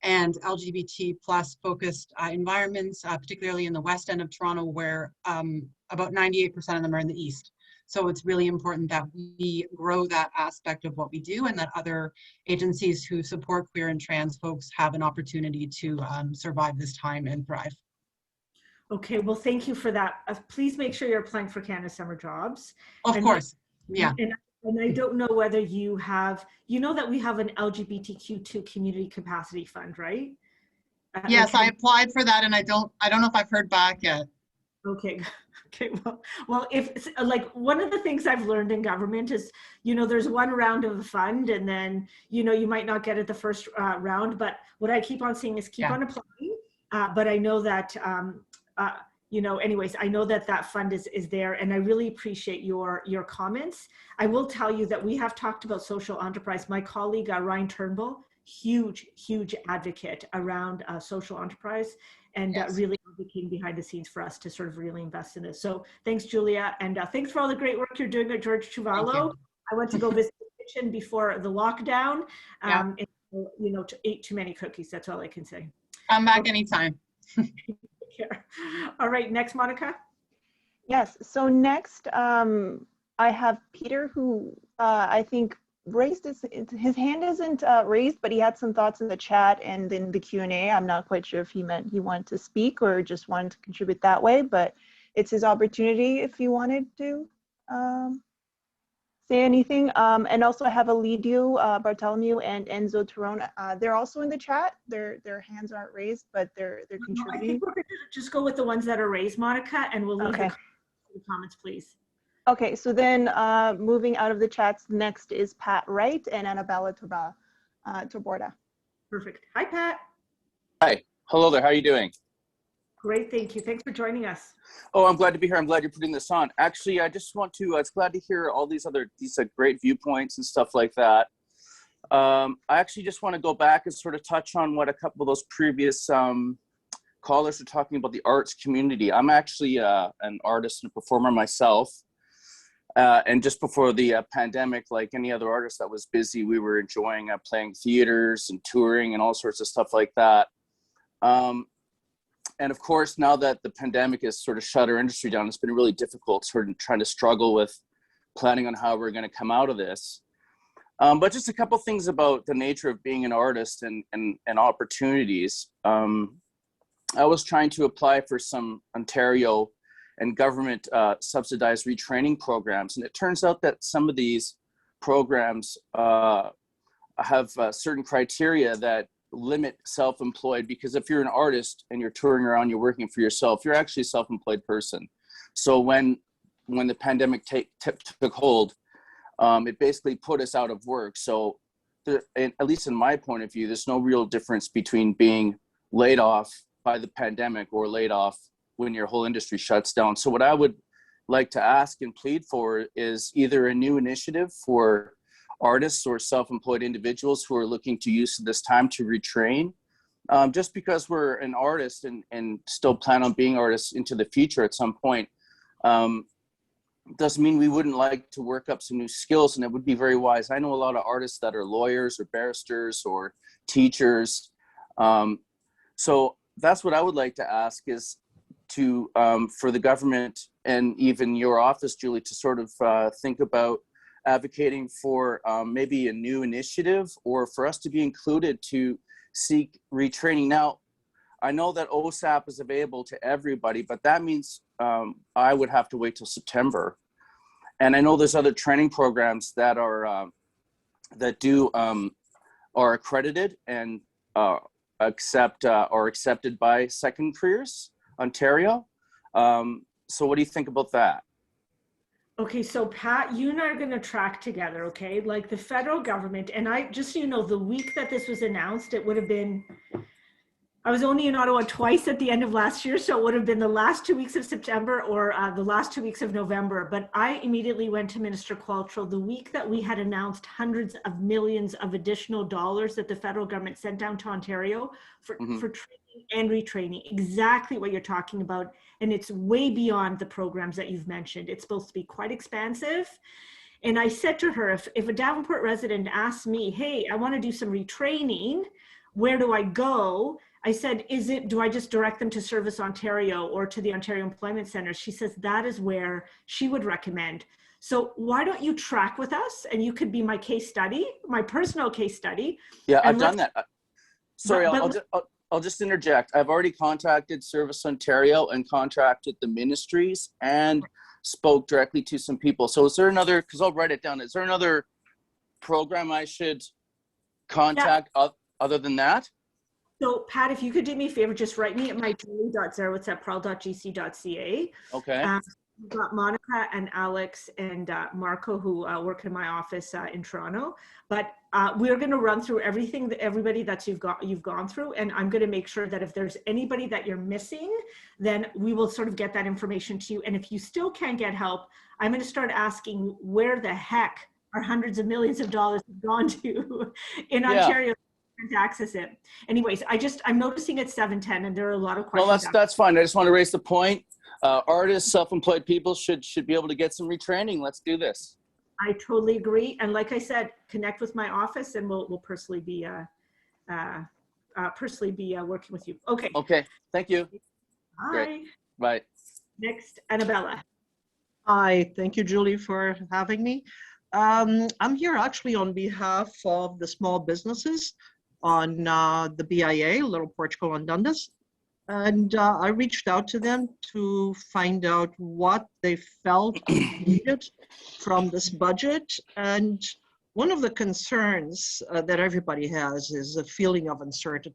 And LGBT+ focused environments, particularly in the west end of Toronto, where about 98% of them are in the east. So it's really important that we grow that aspect of what we do, and that other agencies who support queer and trans folks have an opportunity to survive this time and thrive. Okay, well, thank you for that. Please make sure you're applying for Canada Summer Jobs. Of course, yeah. And I don't know whether you have, that we have an LGBTQ2 community capacity fund, right? Yes, I applied for that, and I don't know if I've heard back yet. Okay. Okay. Well, if like one of the things I've learned in government is, there's one round of the fund, and then, you might not get it the first round, but what I keep on saying is keep on applying. But I know that, anyways, I know that fund is there, and I really appreciate your comments. I will tell you that we have talked about social enterprise. My colleague, Ryan Turnbull, huge advocate around social enterprise, and really advocating behind the scenes for us to sort of really invest in this. So thanks, Julia, and thanks for all the great work you're doing at George Chavallo. I went to go visit the kitchen before the lockdown, and, ate too many cookies. That's all I can say. Come back anytime. All right, next, Monica. Yes, so next I have Peter, who I think raised his hand isn't raised, but he had some thoughts in the chat and in the Q&A. I'm not quite sure if he meant he wanted to speak or just wanted to contribute that way, but it's his opportunity if he wanted to say anything. And also I have Elidio Bartholomew and Enzo Torona. They're also in the chat. Their hands aren't raised, but they're I contributing. think we're going to just go with the ones that are raised, Monica, and we'll leave Okay. the comments, please. Okay, so then moving out of the chats, next is Pat Wright and Annabella Taborda. Perfect. Hi, Pat. Hi. Hello there. How are you doing? Great, thank you. Thanks for joining us. Oh, I'm glad to be here. I'm glad you're putting this on. Actually, I just want to, it's glad to hear all these great viewpoints and stuff like that. I actually just want to go back and sort of touch on what a couple of those previous callers were talking about, the arts community. I'm actually an artist and a performer myself. And just before the pandemic, like any other artist that was busy, we were enjoying playing theaters and touring and all sorts of stuff like that. And of course, now that the pandemic has sort of shut our industry down, it's been really difficult sort of trying to struggle with planning on how we're going to come out of this. But just a couple things about the nature of being an artist and opportunities. I was trying to apply for some Ontario and government subsidized retraining programs. And it turns out that some of these programs have certain criteria that limit self-employed, because if you're an artist and you're touring around, you're working for yourself, you're actually a self-employed person. So when the pandemic took hold, it basically put us out of work. So at least in my point of view, there's no real difference between being laid off by the pandemic or laid off when your whole industry shuts down. So what I would like to ask and plead for is either a new initiative for artists or self-employed individuals who are looking to use this time to retrain. Just because we're an artist and still plan on being artists into the future at some point, doesn't mean we wouldn't like to work up some new skills, and it would be very wise. I know a lot of artists that are lawyers or barristers or teachers. So that's what I would like to ask is to, for the government and even your office, Julie, to sort of think about advocating for maybe a new initiative or for us to be included to seek retraining. Now, I know that OSAP is available to everybody, but that means I would have to wait till September. And I know there's other training programs that are are accredited and are accepted by Second Careers Ontario. So what do you think about that? Okay, so Pat, you and I are going to track together, okay? Like the federal government, and I, just so you know, the week that this was announced, it would have been, I was only in Ottawa twice at the end of last year, so it would have been the last 2 weeks of September or the last 2 weeks of November. But I immediately went to Minister Qualtrough the week that we had announced hundreds of millions of additional dollars that the federal government sent down to Ontario for training and retraining, exactly what you're talking about. And it's way beyond the programs that you've mentioned. It's supposed to be quite expansive. And I said to her, if a Davenport resident asks me, hey, I want to do some retraining, where do I go? I said, do I just direct them to Service Ontario or to the Ontario Employment Centre? She says that is where she would recommend. So why don't you track with us and you could be my case study, my personal case study. Yeah, I've done that. Sorry, I'll just interject. I've already contacted Service Ontario and contacted the ministries and spoke directly to some people. So is there another, because I'll write it down, is there another program I should contact other than that? So Pat, if you could do me a favor, just write me at my julie.zerowitz@pearl.gc.ca. Okay. We've got Monica and Alex and Marco who work in my office in Toronto, but we're going to run through everybody that you've gone through, and I'm going to make sure that if there's anybody that you're missing, then we will sort of get that information to you. And if you still can't get help, I'm going to start asking where the heck are hundreds of millions of dollars have gone to in Ontario to access it. Anyways, I'm noticing it's 7:10 and there are a lot of questions. Well, that's fine. I just want to raise the point. Artists, self-employed people should be able to get some retraining. Let's do this. I totally agree. And like I said, connect with my office and we'll personally be working with you. Okay. Okay. Thank you. Bye. Great. Bye. Next, Annabella. Hi. Thank you, Julie, for having me. I'm here actually on behalf of the small businesses on the BIA, Little Portugal and Dundas. And I reached out to them to find out what they felt needed from this budget. And one of the concerns that everybody has is a feeling of uncertainty.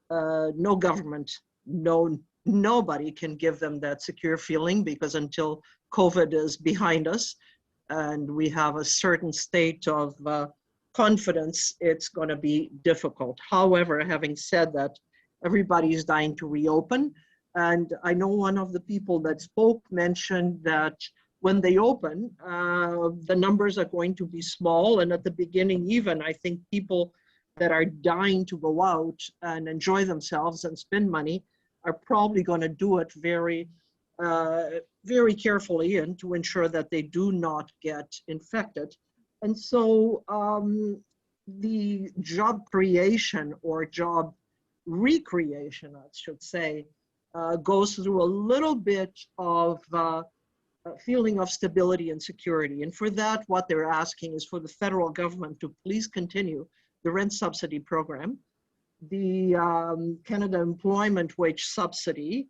No government, nobody can give them that secure feeling, because until COVID is behind us and we have a certain state of confidence, it's going to be difficult. However, having said that, everybody is dying to reopen. And I know one of the people that spoke mentioned that when they open, the numbers are going to be small. And at the beginning, even, I think people that are dying to go out and enjoy themselves and spend money are probably going to do it very, very carefully, and to ensure that they do not get infected. And so the job creation, or job recreation, I should say, goes through a little bit of a feeling of stability and security. And for that, what they're asking is for the federal government to please continue the rent subsidy program, the Canada Employment Wage Subsidy,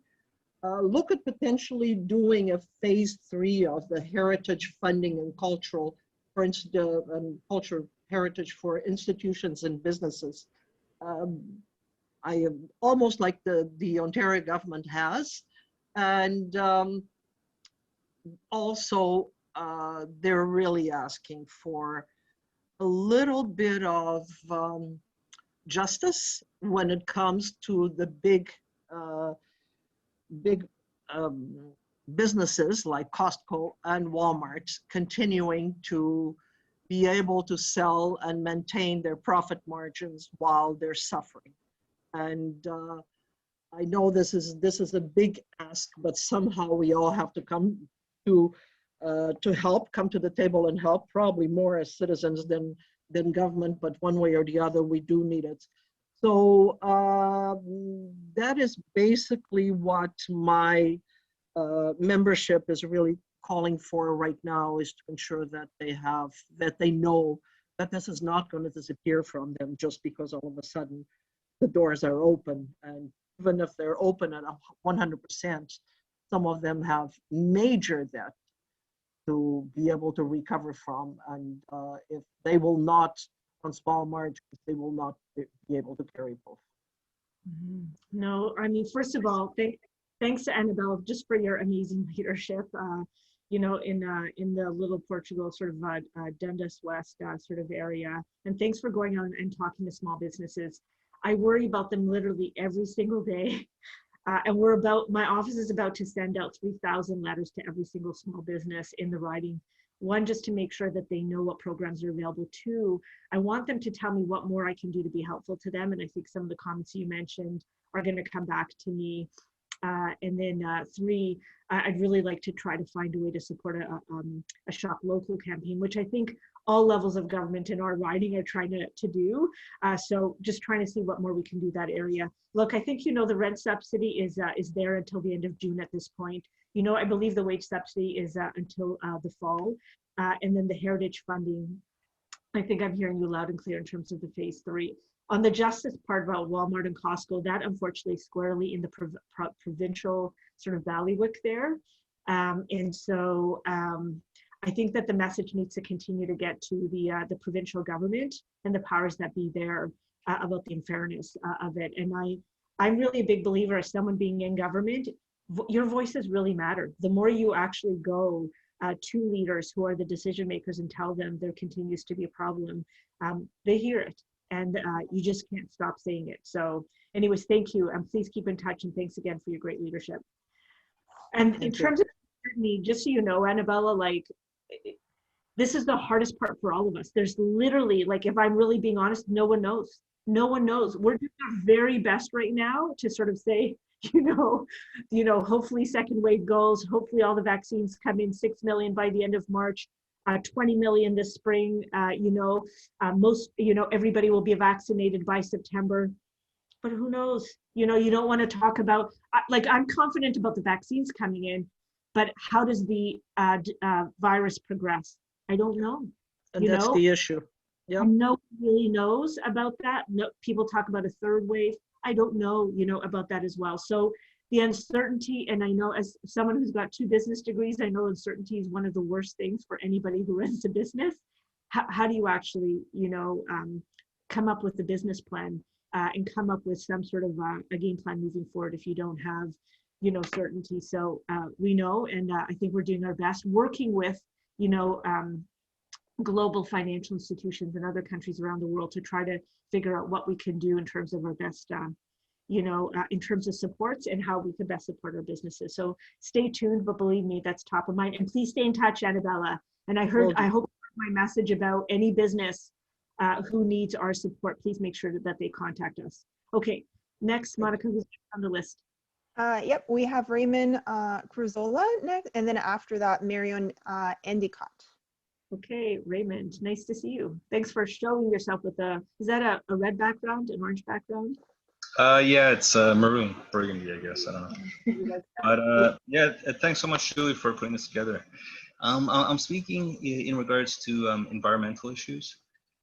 look at potentially doing a phase 3 of the heritage funding and cultural, for instance, cultural heritage for institutions and businesses. I am almost like the Ontario government has. And also, they're really asking for a little bit of justice when it comes to the big businesses like Costco and Walmart continuing to be able to sell and maintain their profit margins while they're suffering. And I know this is a big ask, but somehow we all have to come to help, come to the table and help, probably more as citizens than government, but one way or the other, we do need it. So that is basically what my membership is really calling for right now, is to ensure that they know that this is not going to disappear from them just because all of a sudden the doors are open. And even if they're open at 100%, some of them have major debt to be able to recover from. And if they will not, on small margins, they will not be able to carry both. No, I mean, first of all, thanks to Annabelle just for your amazing leadership. You know, in the Little Portugal sort of Dundas West sort of area, and thanks for going on and talking to small businesses. I worry about them literally every single day. And my office is about to send out 3,000 letters to every single small business in the riding. One, just to make sure that they know what programs are available. Two, I want them to tell me what more I can do to be helpful to them. And I think some of the comments you mentioned are going to come back to me. And then three, I'd really like to try to find a way to support a Shop Local campaign, which I think all levels of government in our riding are trying to do. So just trying to see what more we can do that area. Look, I think, you know, the rent subsidy is there until the end of June at this point. You know, I believe the wage subsidy is until the fall. And then the heritage funding, I think I'm hearing you loud and clear in terms of the phase 3. On the justice part about Walmart and Costco, that unfortunately squarely in the provincial sort of bailiwick there. And so I think that the message needs to continue to get to the provincial government and the powers that be there about the unfairness of it. And I'm really a big believer, as someone being in government, your voices really matter. The more you actually go to leaders who are the decision makers and tell them there continues to be a problem, they hear it. And you just can't stop saying it. So anyways, thank you. And please keep in touch. And thanks again for your great leadership. And in terms of uncertainty, just so you know, Annabella, like, this is the hardest part for all of us. There's literally, like, if I'm really being honest, no one knows. No one knows. We're doing our very best right now to sort of say, you know, hopefully second wave goes, hopefully all the vaccines come in, 6 million by the end of March. 20 million this spring, everybody will be vaccinated by September, but who knows? You know, you don't want to talk about, like, I'm confident about the vaccines coming in, but how does the virus progress? I don't know. And that's the issue. Yep. No one really knows about that. No, people talk about a third wave. I don't know, about that as well. So the uncertainty, and I know as someone who's got 2 business degrees, I know uncertainty is one of the worst things for anybody who runs a business. How do you actually, come up with a business plan and come up with some sort of a game plan moving forward if you don't have, certainty? So we know, and I think we're doing our best working with, global financial institutions in other countries around the world to try to figure out what we can do in terms of our best, in terms of supports and how we can best support our businesses. So stay tuned, but believe me, that's top of mind. And please stay in touch, Annabella. And I hope you heard my message about any business who needs our support. Please make sure that they contact us. Okay, next, Monica, who's on the list? Yep, we have Raymond Cruzola next, and then after that, Marion Endicott. Okay, Raymond, nice to see you. Thanks for showing yourself with is that a red background, an orange background? Yeah, it's maroon, burgundy, I guess. I don't know. But yeah, thanks so much, Julie, for putting this together. I'm speaking in regards to environmental issues.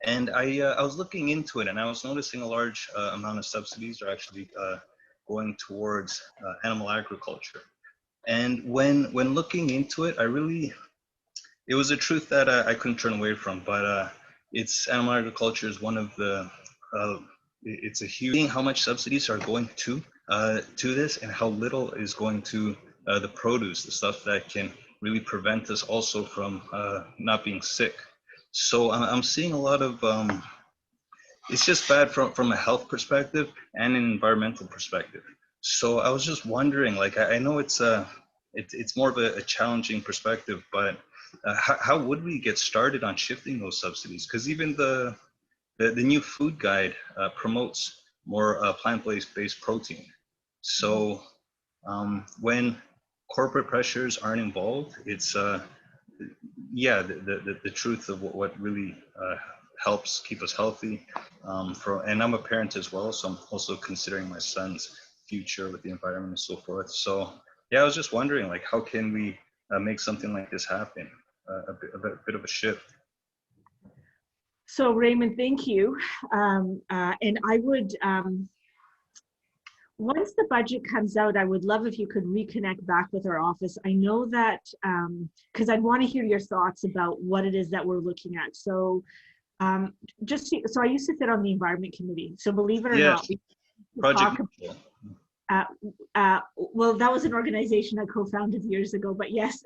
And I was looking into it, and I was noticing a large amount of subsidies are actually going towards animal agriculture. And when looking into it, it was a truth that I couldn't turn away from. But animal agriculture is one of the it's a huge thing, how much subsidies are going to this, and how little is going to the produce, the stuff that can really prevent us also from not being sick. So I'm seeing a lot of it's just bad from a health perspective and an environmental perspective. So I was just wondering, like, I know it's more of a challenging perspective, but how would we get started on shifting those subsidies? Because even the new food guide promotes more plant-based protein. So when corporate pressures aren't involved, it's yeah, the truth of what really helps keep us healthy. And I'm a parent as well, so I'm also considering my son's future with the environment and so forth. So yeah, I was just wondering, like, how can we make something like this happen? A bit of a shift. So Raymond, thank you. And I would, once the budget comes out, I would love if you could reconnect back with our office. I know that, because I'd want to hear your thoughts about what it is that we're looking at. So so I used to sit on the Environment Committee. So believe it or not, Project well, that was an organization I co-founded years ago, but yes.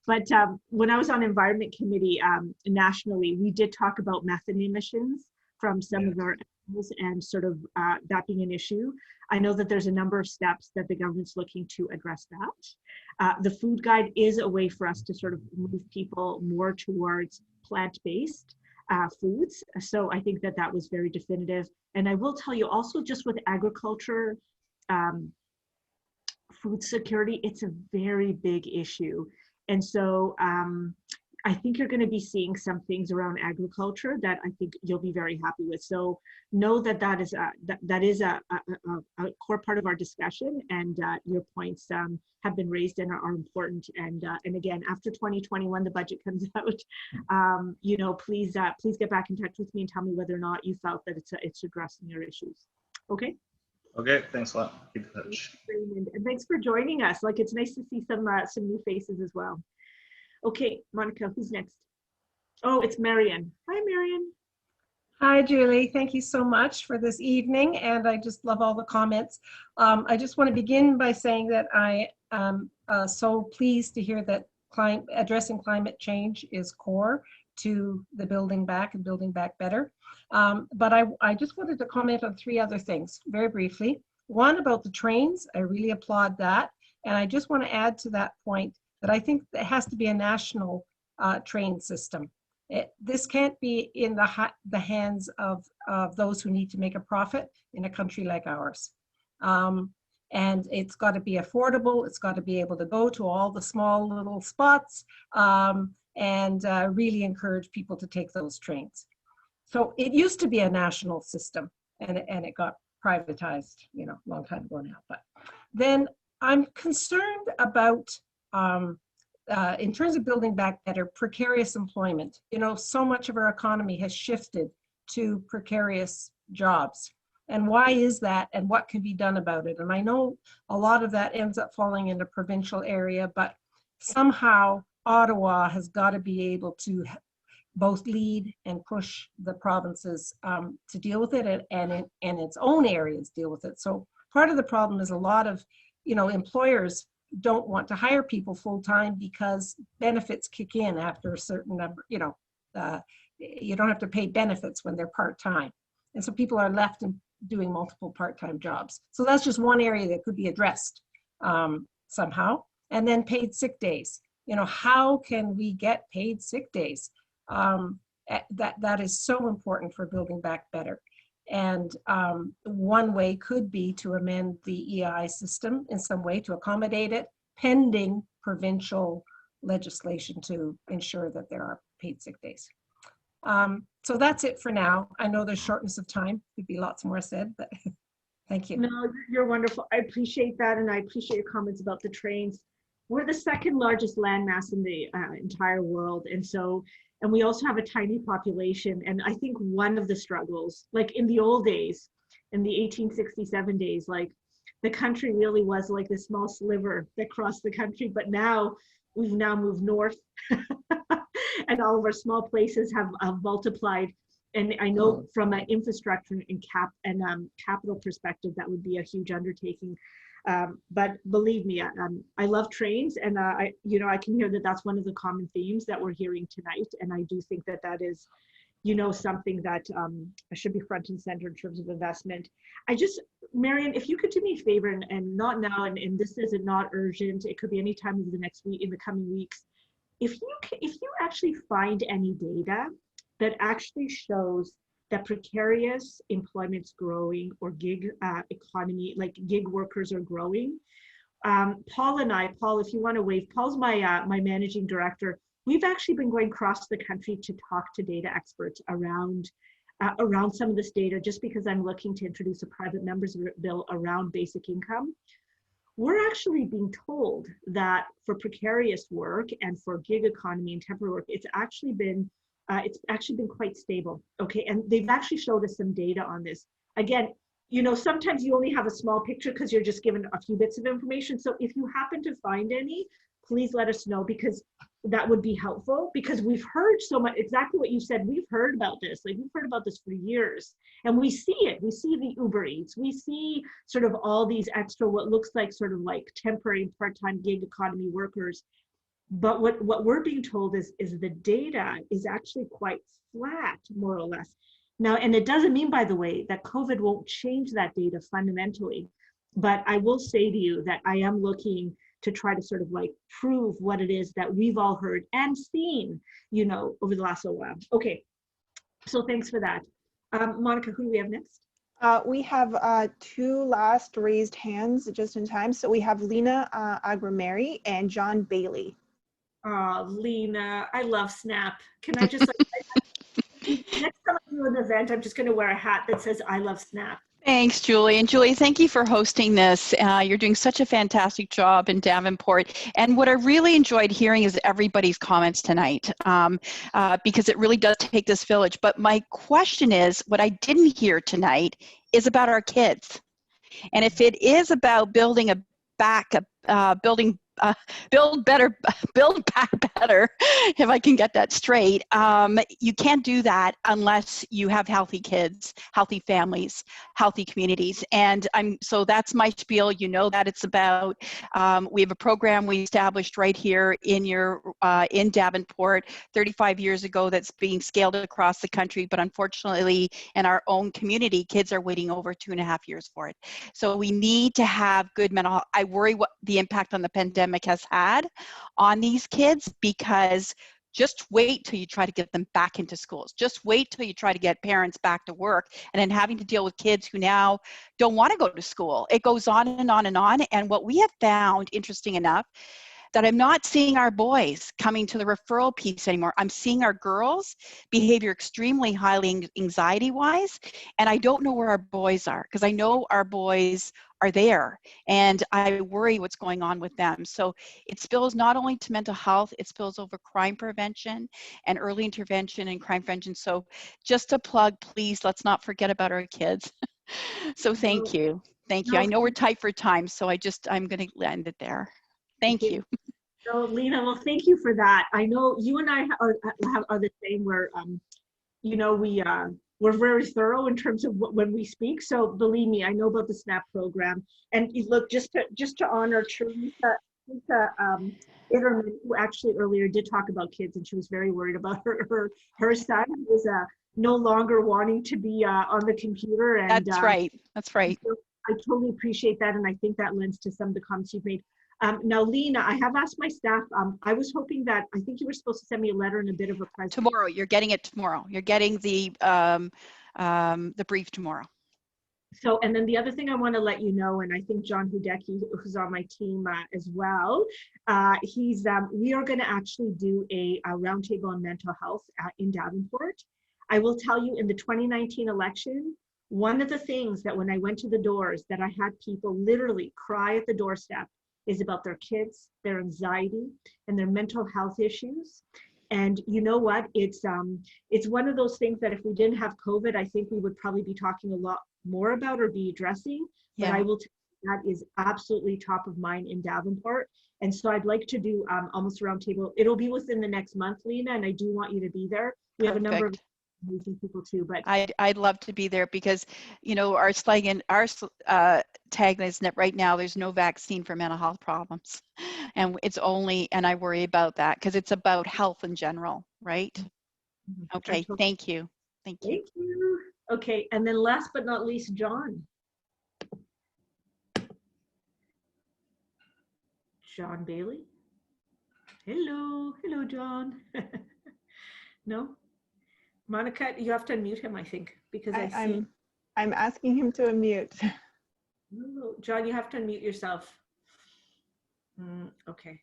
But when I was on Environment Committee nationally, we did talk about methane emissions from some of our animals and sort of that being an issue. I know that there's a number of steps that the government's looking to address that. The food guide is a way for us to sort of move people more towards plant-based foods. So I think that was very definitive. And I will tell you also, just with agriculture, food security, it's a very big issue. And so I think you're going to be seeing some things around agriculture that I think you'll be very happy with. So know that is a core part of our discussion, and your points have been raised and are important. And again, after 2021, the budget comes out. Please get back in touch with me and tell me whether or not you felt that it's addressing your issues. Okay. Okay, thanks a lot. Keep in touch. And thanks for joining us. Like, it's nice to see some new faces as well. Okay, Monica, who's next? Oh, it's Marion. Hi, Marion. Hi, Julie. Thank you so much for this evening, and I just love all the comments. I just want to begin by saying that I am so pleased to hear that addressing climate change is core to the Building Back and Building Back Better. But I just wanted to comment on 3 other things very briefly. One, about the trains. I really applaud that. And I just want to add to that point that I think it has to be a national train system. This can't be in the hands of those who need to make a profit in a country like ours. And it's got to be affordable. It's got to be able to go to all the small little spots and really encourage people to take those trains. So it used to be a national system, and it got privatized, a long time ago now. But then I'm concerned about, in terms of building back better, precarious employment. So much of our economy has shifted to precarious jobs. And why is that, and what can be done about it? And I know a lot of that ends up falling into provincial area, but somehow Ottawa has got to be able to both lead and push the provinces to deal with it, and in its own areas deal with it. So part of the problem is a lot of, employers don't want to hire people full time because benefits kick in after a certain number. You don't have to pay benefits when they're part time, and so people are left in doing multiple part time jobs. So that's just one area that could be addressed somehow. And then paid sick days. How can we get paid sick days? That is so important for building back better. And one way could be to amend the EI system in some way to accommodate it, pending provincial legislation to ensure that there are paid sick days. So that's it for now. I know there's shortness of time. There'd be lots more said, but thank you. No, you're wonderful. I appreciate that, and I appreciate your comments about the trains. We're the second largest landmass in the entire world, and we also have a tiny population. And I think one of the struggles, like in the old days, in the 1867 days, like the country really was like this small sliver that crossed the country, but now we've moved north and all of our small places have multiplied. And I know from an infrastructure and capital perspective, that would be a huge undertaking. But believe me, I love trains, and I can hear that that's one of the common themes that we're hearing tonight. And I do think that is, something that should be front and center in terms of investment. Marion, if you could do me a favor, and not now, and this is not urgent, it could be any time over the next week, in the coming weeks. If you actually find any data that actually shows that precarious employment's growing, or gig economy, like gig workers are growing. Paul, if you want to wave, Paul's my managing director. We've actually been going across the country to talk to data experts around some of this data, just because I'm looking to introduce a private members bill around basic income. We're actually being told that for precarious work and for gig economy and temporary work, it's actually been quite stable. Okay, and they've actually showed us some data on this. Again, sometimes you only have a small picture because you're just given a few bits of information. So if you happen to find any, please let us know, because that would be helpful, because we've heard so much, exactly what you said, we've heard about this, we've heard about this for years, and we see it, we see the Uber Eats, we see sort of all these extra, what looks like sort of like temporary part-time gig economy workers. But what we're being told is the data is actually quite flat, more or less. Now, and it doesn't mean, by the way, that COVID won't change that data fundamentally. But I will say to you that I am looking to try to sort of like prove what it is that we've all heard and seen, over the last little while. Okay, so thanks for that. Monica, who do we have next? We have two last raised hands just in time. So we have Lena Agrameri and John Bailey. Oh, Lena, I love Snap. Can I just, next time I do an event, I'm just going to wear a hat that says, I love Snap. Thanks, Julie. And Julie, thank you for hosting this. You're doing such a fantastic job in Davenport. And what I really enjoyed hearing is everybody's comments tonight, because it really does take this village. But my question is, what I didn't hear tonight is about our kids. And if it is about building back better, if I can get that straight. You can't do that unless you have healthy kids, healthy families, healthy communities. And so that's my spiel. That it's about, we have a program we established right here in Davenport 35 years ago that's being scaled across the country, but unfortunately in our own community, kids are waiting over 2.5 years for it. So we need to have good mental health. I worry what the impact on the pandemic has had on these kids, because just wait till you try to get them back into schools. Just wait till you try to get parents back to work, and then having to deal with kids who now don't want to go to school. It goes on and on and on. And what we have found, interesting enough, that I'm not seeing our boys coming to the referral piece anymore. I'm seeing our girls' behavior extremely highly anxiety-wise, and I don't know where our boys are, because I know our boys are there, and I worry what's going on with them. So it spills not only to mental health, it spills over crime prevention and early intervention and crime prevention. So just to plug, please, let's not forget about our kids. So thank you. Thank you. I know we're tight for time, so I'm going to end it there. Thank you. So Lena, well, thank you for that. I know you and I are the same where, you know, we're very thorough in terms of when we speak. So believe me, I know about the SNAP program. And look, just to honor Teresa Itterman, who actually earlier did talk about kids, and she was very worried about her son who was no longer wanting to be on the computer. And that's right. That's right. So I totally appreciate that, and I think that lends to some of the comments you've made. Now, Lena, I have asked my staff. I was hoping that I think you were supposed to send me a letter and a bit of a present. Tomorrow, you're getting it tomorrow. You're getting the brief tomorrow. So, and then the other thing I want to let you know, and I think John Hudecki, who's on my team as well, we are going to actually do a roundtable on mental health in Davenport. I will tell you, in the 2019 election, one of the things that when I went to the doors that I had people literally cry at the doorstep is about their kids, their anxiety, and their mental health issues. And you know what? It's one of those things that if we didn't have COVID, I think we would probably be talking a lot more about or be addressing. Yeah. But I will tell you that is absolutely top of mind in Davenport. And so I'd like to do almost a roundtable. It'll be within the next month, Lena, and I do want you to be there. We have a number of amazing people too, but I'd love to be there because, you know, our slogan, our tagline is that right now there's no vaccine for mental health problems, and it's only, and I worry about that because it's about health in general, right? Okay, thank you. Thank you. Thank you. Okay, and then last but not least, John. John Bailey. Hello, John. No? Monica, you have to unmute him, I think, because I'm asking him to unmute. No, John, you have to unmute yourself. Okay.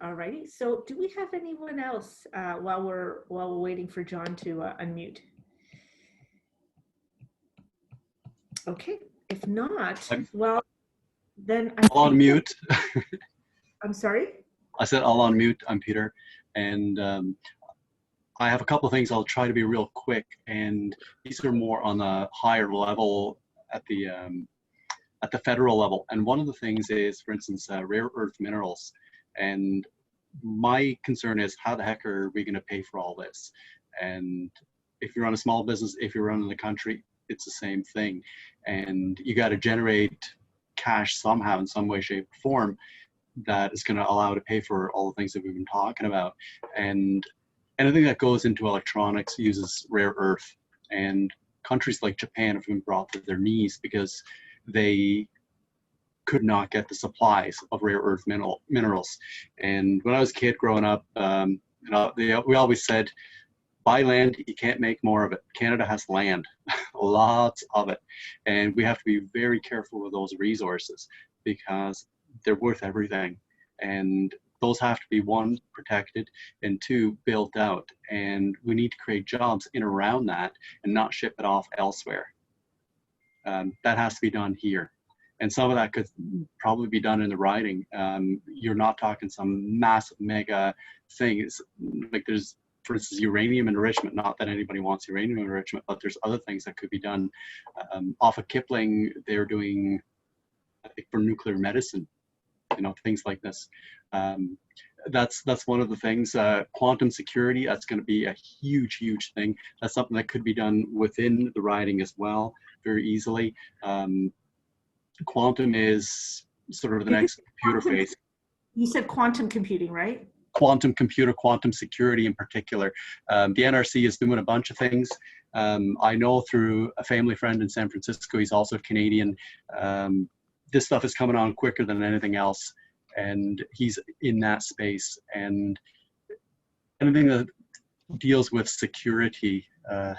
All righty. So, do we have anyone else while we're waiting for John to unmute? Okay. If not, well, then I'll unmute. I'm sorry. I said I'll unmute. I'm Peter, and I have a couple of things. I'll try to be real quick, and these are more on a higher level at the federal level. And one of the things is, for instance, rare earth minerals. And my concern is, how the heck are we going to pay for all this? And if you run a small business, if you're running the country, it's the same thing. And you got to generate cash somehow, in some way, shape, or form, that is going to allow to pay for all the things that we've been talking about. And anything that goes into electronics uses rare earth, and countries like Japan have been brought to their knees because they could not get the supplies of rare earth minerals. And when I was a kid growing up, we always said, buy land, you can't make more of it. Canada has land, lots of it. And we have to be very careful with those resources because they're worth everything. And those have to be, one, protected, and two, built out. And we need to create jobs in around that and not ship it off elsewhere. That has to be done here. And some of that could probably be done in the riding. You're not talking some massive mega things. Like there's, for instance, uranium enrichment, not that anybody wants uranium enrichment, but there's other things that could be done. Off of Kipling, they're doing, I think, for nuclear medicine, you know, things like this. That's one of the things. Quantum security, that's going to be a huge thing. That's something that could be done within the riding as well, very easily. Quantum is sort of the next computer phase. You said quantum computing, right? Quantum computer, quantum security in particular. The NRC is doing a bunch of things. I know through a family friend in San Francisco, he's also Canadian. This stuff is coming on quicker than anything else, and he's in that space. And anything that deals with security, that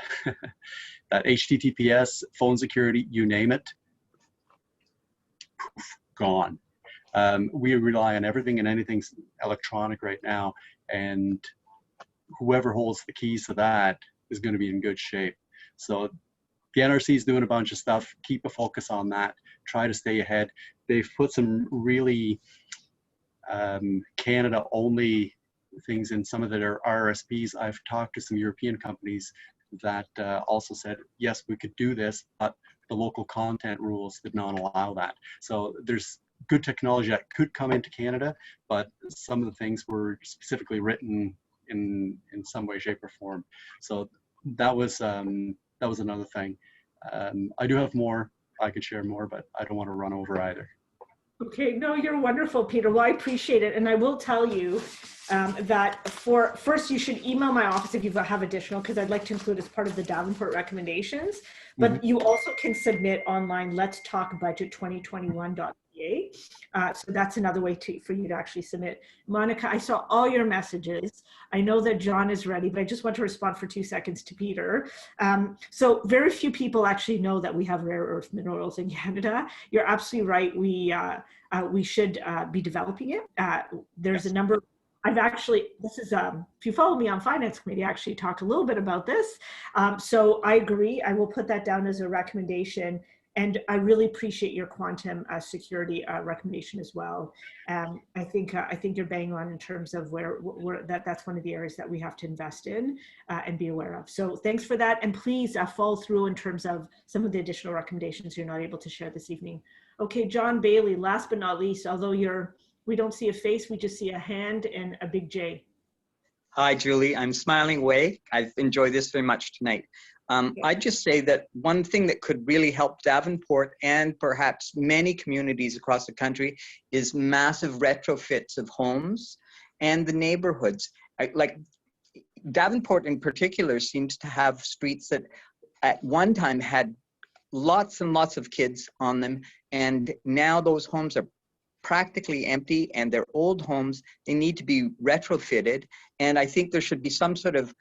HTTPS, phone security, you name it, poof, gone. We rely on everything and anything electronic right now, and whoever holds the keys to that is going to be in good shape. So the NRC is doing a bunch of stuff. Keep a focus on that. Try to stay ahead. They've put some really Canada-only things in some of their RSPs. I've talked to some European companies that also said, yes, we could do this, but the local content rules did not allow that. So there's good technology that could come into Canada, but some of the things were specifically written in some way, shape, or form. So that was another thing. I do have more. I could share more, but I don't want to run over either. Okay, no, you're wonderful, Peter. Well, I appreciate it. And I will tell you that first, you should email my office if you have additional, because I'd like to include as part of the Davenport recommendations. But you also can submit online, Let's Talk Budget 2021.ca. So that's another way for you to actually submit. Monica, I saw all your messages. I know that John is ready, but I just want to respond for 2 seconds to Peter. So very few people actually know that we have rare earth minerals in Canada. You're absolutely right. We should be developing it. There's a number. I've actually, if you follow me on Finance Committee, I actually talked a little bit about this. So I agree. I will put that down as a recommendation. And I really appreciate your quantum security recommendation as well. I think you're bang on in terms of where that's one of the areas that we have to invest in and be aware of. So thanks for that. And please follow through in terms of some of the additional recommendations you're not able to share this evening. Okay, John Bailey, last but not least, although we don't see a face, we just see a hand and a big J. Hi, Julie. I'm smiling away. I've enjoyed this very much tonight. I'd just say that one thing that could really help Davenport and perhaps many communities across the country is massive retrofits of homes and the neighborhoods. Like Davenport in particular seems to have streets that at one time had lots and lots of kids on them, and now those homes are practically empty and they're old homes. They need to be retrofitted, and I think there should be some sort of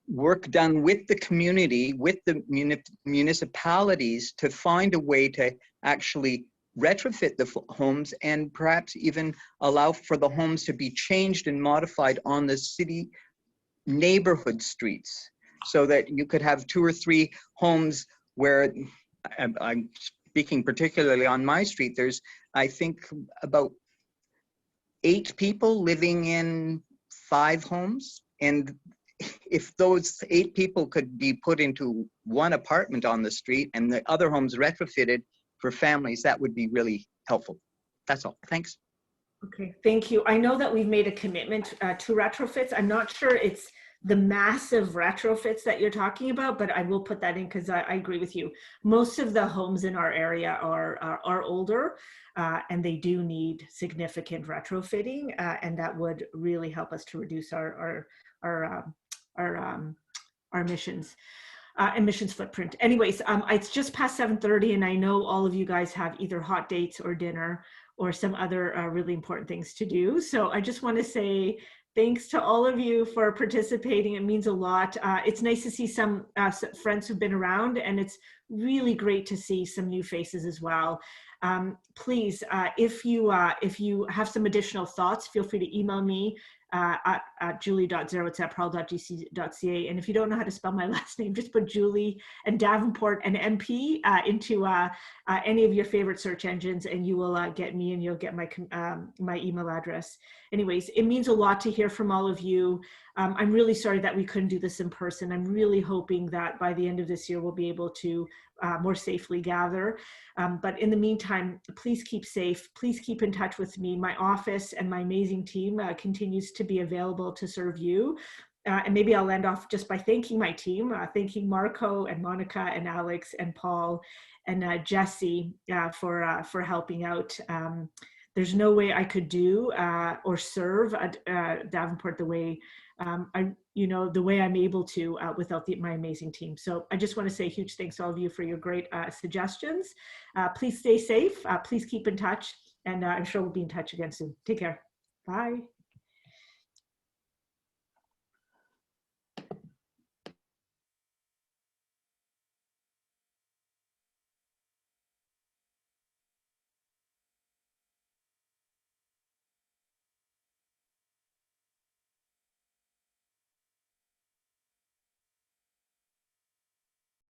work done with the community, with the municipalities to find a way to actually retrofit the homes and perhaps even allow for the homes to be changed and modified on the city neighborhood streets, so that you could have 2 or 3 homes where, I'm speaking particularly on my street, there's I think about 8 people living in 5 homes, and if those 8 people could be put into one apartment on the street and the other homes retrofitted for families, that would be really helpful. That's all. Thanks. Okay, thank you. I know that we've made a commitment to retrofits. I'm not sure it's the massive retrofits that you're talking about, but I will put that in because I agree with you. Most of the homes in our area are older and they do need significant retrofitting, and that would really help us to reduce our emissions footprint. Anyways, it's just past 7:30, and I know all of you guys have either hot dates or dinner or some other really important things to do. So I just want to say thanks to all of you for participating. It means a lot. It's nice to see some friends who've been around, and it's really great to see some new faces as well. Please, if you have some additional thoughts, feel free to email me at julie.zerowitz@pearl.gc.ca. And if you don't know how to spell my last name, just put Julie and Davenport and MP into any of your favorite search engines, and you will get me, and you'll get my email address. Anyways, it means a lot to hear from all of you. I'm really sorry that we couldn't do this in person. I'm really hoping that by the end of this year, we'll be able to more safely gather. But in the meantime, please keep safe. Please keep in touch with me. My office and my amazing team continues to be available to serve you. And maybe I'll end off just by thanking my team, thanking Marco and Monica and Alex and Paul and Jesse for helping out. There's no way I could do or serve Davenport the way the way I'm able to without my amazing team. So I just want to say huge thanks to all of you for your great suggestions. Please stay safe. Please keep in touch, and I'm sure we'll be in touch again soon. Take care. Bye.